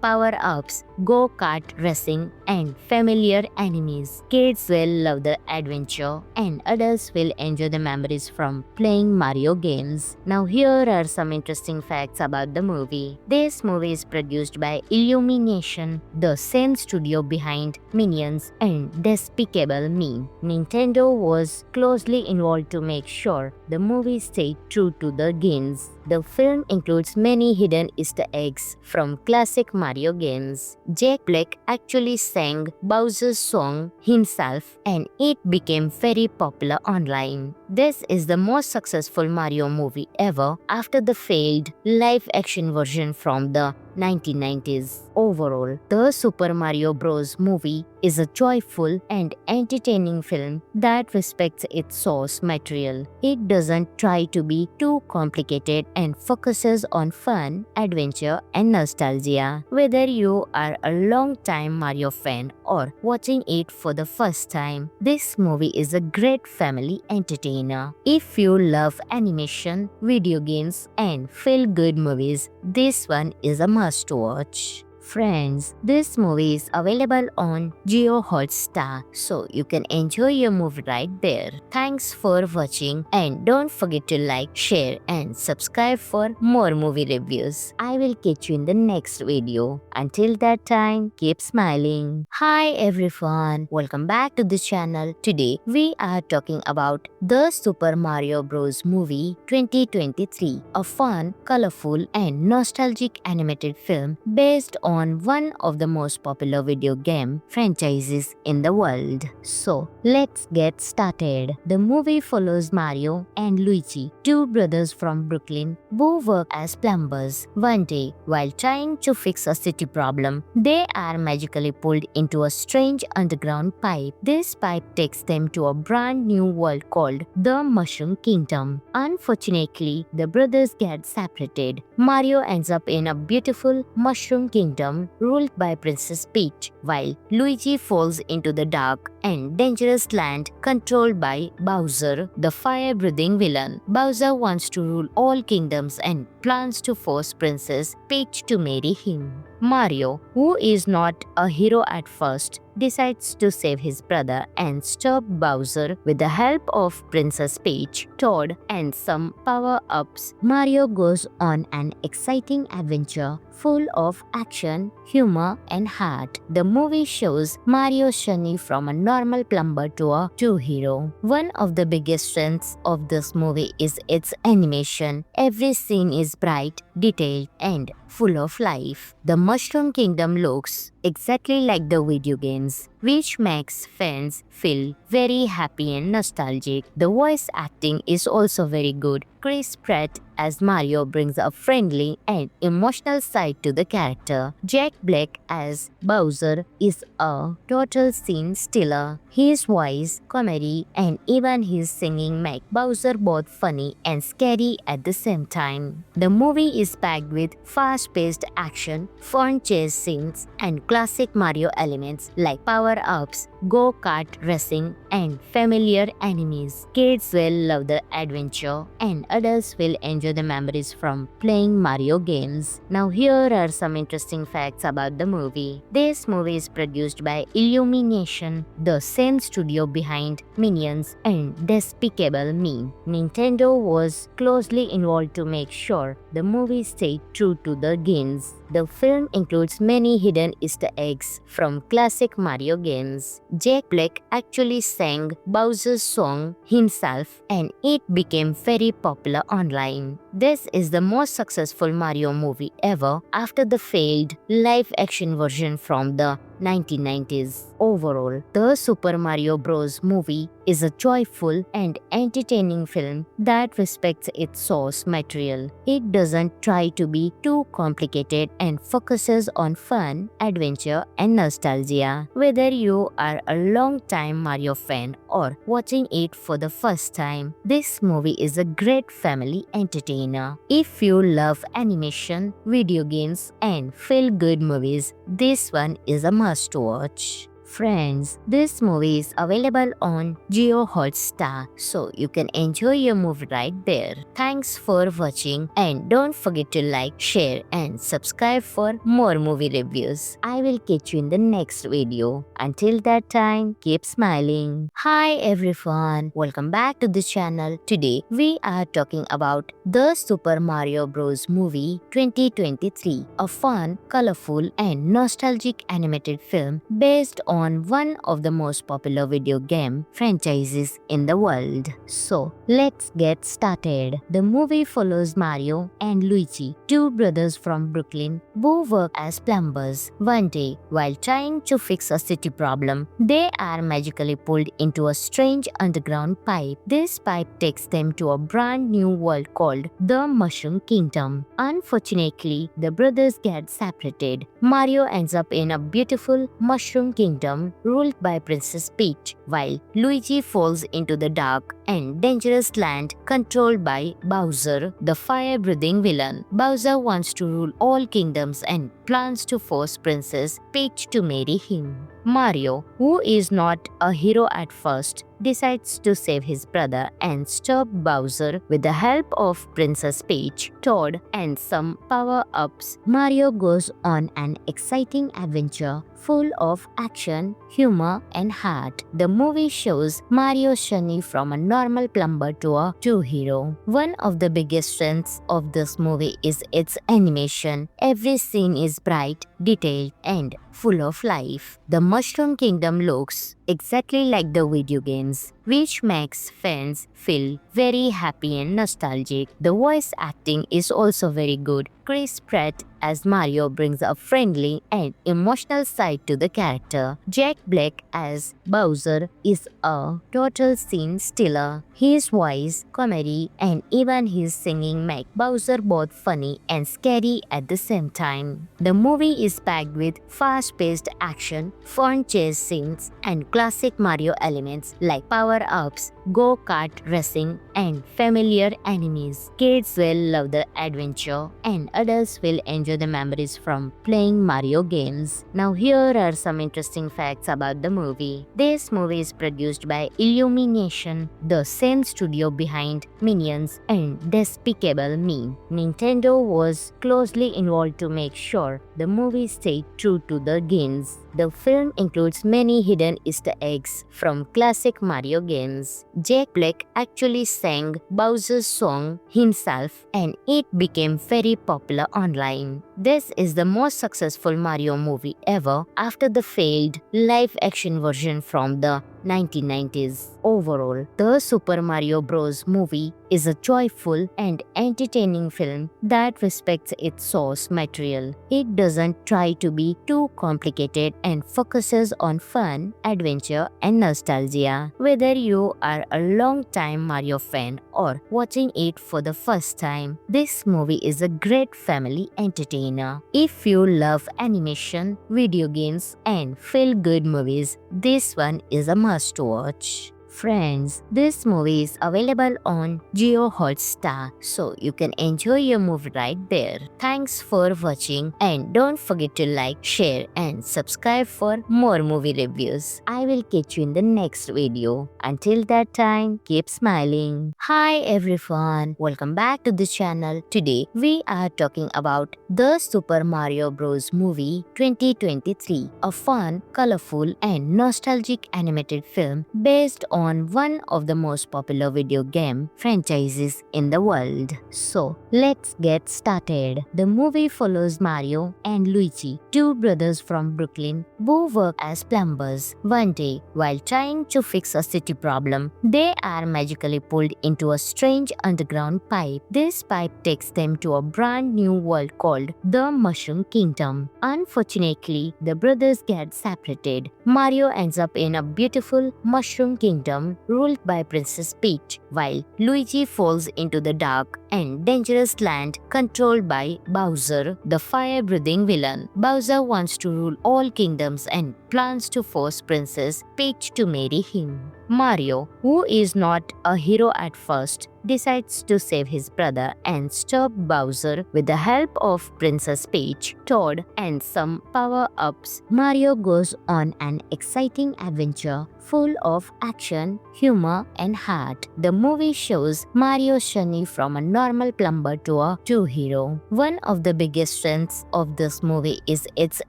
power-ups, go-kart racing, and familiar enemies. Kids will love the adventure, and adults will enjoy the memories from playing Mario games. Now here are some interesting facts about the movie. This movie is produced by Illumination, the same studio behind Minions and Despicable Me. Nintendo was closely involved to make sure the movie stayed true to the games. The film includes many hidden Easter eggs from classic Mario games. Jack Black actually sang Bowser's song himself, and it became very popular online. This is the most successful Mario movie ever after the failed live-action version from the 1990s. Overall, the Super Mario Bros. Movie is a joyful and entertaining film that respects its source material. It doesn't try to be too complicated and focuses on fun, adventure, and nostalgia. Whether you are a long-time Mario fan or watching it for the first time, this movie is a great family entertainer. If you love animation, video games, and feel-good movies, this one is a must-watch. Friends, this movie is available on Jio Hotstar, so you can enjoy your movie right there. Thanks for watching and don't forget to like, share and subscribe for more movie reviews. I will catch you in the next video. Until that time, keep smiling. Hi everyone, welcome back to the channel. Today we are talking about the Super Mario Bros. Movie 2023, a fun, colorful and nostalgic animated film based on one of the most popular video game franchises in the world. So, let's get started. The movie follows Mario and Luigi, two brothers from Brooklyn who work as plumbers. One day, while trying to fix a city problem, they are magically pulled into a strange underground pipe. This pipe takes them to a brand new world called the Mushroom Kingdom. Unfortunately, the brothers get separated. Mario ends up in a beautiful Mushroom Kingdom ruled by Princess Peach, while Luigi falls into the dark and dangerous land controlled by Bowser, the fire-breathing villain. Bowser wants to rule all kingdoms and plans to force Princess Peach to marry him. Mario, who is not a hero at first, decides to save his brother and stop Bowser with the help of Princess Peach, Toad, and some power-ups. Mario goes on an exciting adventure full of action, humor, and heart. The movie shows Mario's journey from a normal plumber to a true hero. One of the biggest strengths of this movie is its animation. Every scene is bright, detailed, and full of life. The Mushroom Kingdom looks exactly like the video games, which makes fans feel very happy and nostalgic. The voice acting is also very good. Chris Pratt as Mario brings a friendly and emotional side to the character. Jack Black as Bowser is a total scene stealer. His voice, comedy, and even his singing make Bowser both funny and scary at the same time. The movie is packed with fast-paced action, fun chase scenes, and classic Mario elements like power-ups, go-kart racing, and familiar enemies. Kids will love the adventure, and adults will enjoy the memories from playing Mario games. Now here are some interesting facts about the movie. This movie is produced by Illumination, the same studio behind Minions and Despicable Me. Nintendo was closely involved to make sure the movie stayed true to the games. The film includes many hidden Easter eggs from classic Mario games. Jack Black actually sang Bowser's song himself, and it became very popular online. This is the most successful Mario movie ever after the failed live-action version from the 1990s. Overall, the Super Mario Bros. Movie is a joyful and entertaining film that respects its source material. It doesn't try to be too complicated and focuses on fun, adventure, and nostalgia. Whether you are a long-time Mario fan or watching it for the first time, this movie is a great family entertainer. If you love animation, video games, and feel-good movies, this one is a must-watch. Friends, this movie is available on Jio Hotstar, so you can enjoy your movie right there. Thanks for watching and don't forget to like, share and subscribe for more movie reviews. I will catch you in the next video. Until that time, keep smiling. Hi everyone, welcome back to the channel. Today we are talking about the Super Mario Bros. Movie 2023, a fun, colorful and nostalgic animated film based on on one of the most popular video game franchises in the world. So, let's get started. The movie follows Mario and Luigi, two brothers from Brooklyn who work as plumbers. One day, while trying to fix a city problem, they are magically pulled into a strange underground pipe. This pipe takes them to a brand new world called the Mushroom Kingdom. Unfortunately, the brothers get separated. Mario ends up in a beautiful Mushroom Kingdom ruled by Princess Peach, while Luigi falls into the dark and dangerous land controlled by Bowser, the fire-breathing villain. Bowser wants to rule all kingdoms and plans to force Princess Peach to marry him. Mario, who is not a hero at first, decides to save his brother and stop Bowser with the help of Princess Peach, Toad, and some power-ups. Mario goes on an exciting adventure full of action, humor, and heart. The movie shows Mario's journey from a normal plumber to a true hero. One of the biggest strengths of this movie is its animation. Every scene is bright, detailed, and full of life. The Mushroom Kingdom looks exactly like the video games, which makes fans feel very happy and nostalgic. The voice acting is also very good. Chris Pratt as Mario brings a friendly and emotional side to the character. Jack Black as Bowser is a total scene stealer. His voice, comedy, and even his singing make Bowser both funny and scary at the same time. The movie is packed with fast-paced action, fun chase scenes, and classic Mario elements like power-ups, go-kart racing, and familiar enemies. Kids will love the adventure, and adults will enjoy the memories from playing Mario games. Now here are some interesting facts about the movie. This movie is produced by Illumination, the same studio behind Minions and Despicable Me. Nintendo was closely involved to make sure the movie stayed true to the games. The film includes many hidden Easter eggs from classic Mario games. Jack Black actually sang Bowser's song himself, and it became very popular online. This is the most successful Mario movie ever after the failed live-action version from the 1990s. Overall, the Super Mario Bros. Movie is a joyful and entertaining film that respects its source material. It doesn't try to be too complicated and focuses on fun, adventure, and nostalgia. Whether you are a long-time Mario fan or watching it for the first time, this movie is a great family entertainer. If you love animation, video games, and feel-good movies, this one is a must-watch. Friends, this movie is available on Jio Hotstar, so you can enjoy your movie right there. Thanks for watching, and don't forget to like, share, and subscribe for more movie reviews. I will catch you in the next video. Until that time, keep smiling. Hi everyone, welcome back to the channel. Today we are talking about the Super Mario Bros. Movie 2023, a fun, colorful, and nostalgic animated film based on one of the most popular video game franchises in the world. So, let's get started. The movie follows Mario and Luigi, two brothers from Brooklyn who work as plumbers. One day, while trying to fix a city problem, they are magically pulled into a strange underground pipe. This pipe takes them to a brand new world called the Mushroom Kingdom. Unfortunately, the brothers get separated. Mario ends up in a beautiful Mushroom Kingdom ruled by Princess Peach, while Luigi falls into the dark and dangerous land controlled by Bowser, the fire-breathing villain. Bowser wants to rule all kingdoms and plans to force Princess Peach to marry him. Mario, who is not a hero at first, decides to save his brother and stop Bowser with the help of Princess Peach, Toad, and some power-ups. Mario goes on an exciting adventure full of action, humor, and heart. The movie shows Mario's journey from a normal plumber to a true hero. One of the biggest strengths of this movie is its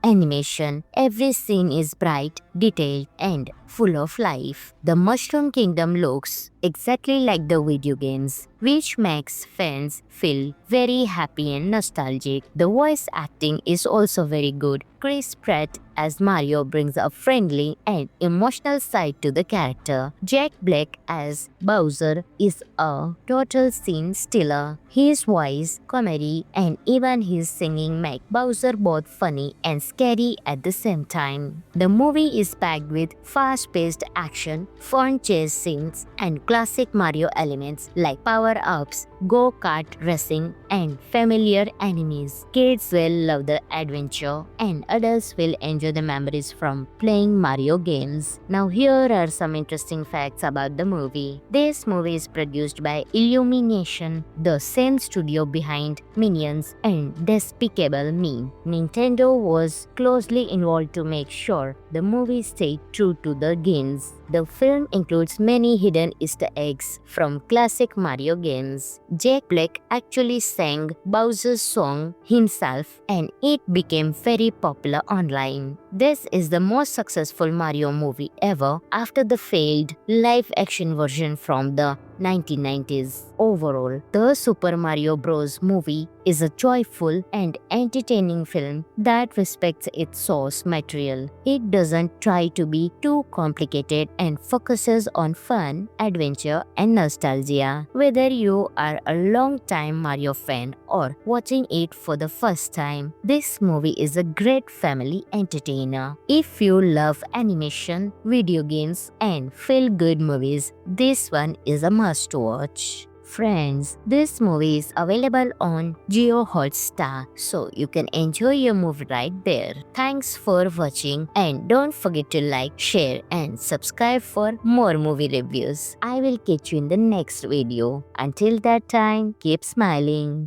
animation. Every scene is bright, detailed, and full of life. The Mushroom Kingdom looks exactly like the video games, which makes fans feel very happy and nostalgic. The voice acting is also very good. Chris Pratt as Mario brings a friendly and emotional side to the character. Jack Black as Bowser is a total scene stealer. His voice, comedy, and even his singing make Bowser both funny and scary at the same time. The movie is packed with fast-paced action, fun chase scenes, and classic Mario elements like power-ups, go-kart racing, and familiar enemies. Kids will love the adventure, and adults will enjoy the memories from playing Mario games. Now here are some interesting facts about the movie. This movie is produced by Illumination, the same studio behind Minions and Despicable Me. Nintendo was closely involved to make sure the movie stayed true to the games. The film includes many hidden Easter eggs from classic Mario games. Jack Black actually sang Bowser's song himself, and it became very popular online. This is the most successful Mario movie ever after the failed live-action version from the 1990s. Overall, the Super Mario Bros. Movie is a joyful and entertaining film that respects its source material. It doesn't try to be too complicated and focuses on fun, adventure, and nostalgia. Whether you are a long-time Mario fan or watching it for the first time, this movie is a great family entertainer. If you love animation, video games, and feel-good movies, this one is a must-watch. Friends, this movie is available on Jio Hotstar, so you can enjoy your movie right there. Thanks for watching, and don't forget to like, share, and subscribe for more movie reviews. I will catch you in the next video. Until that time, keep smiling.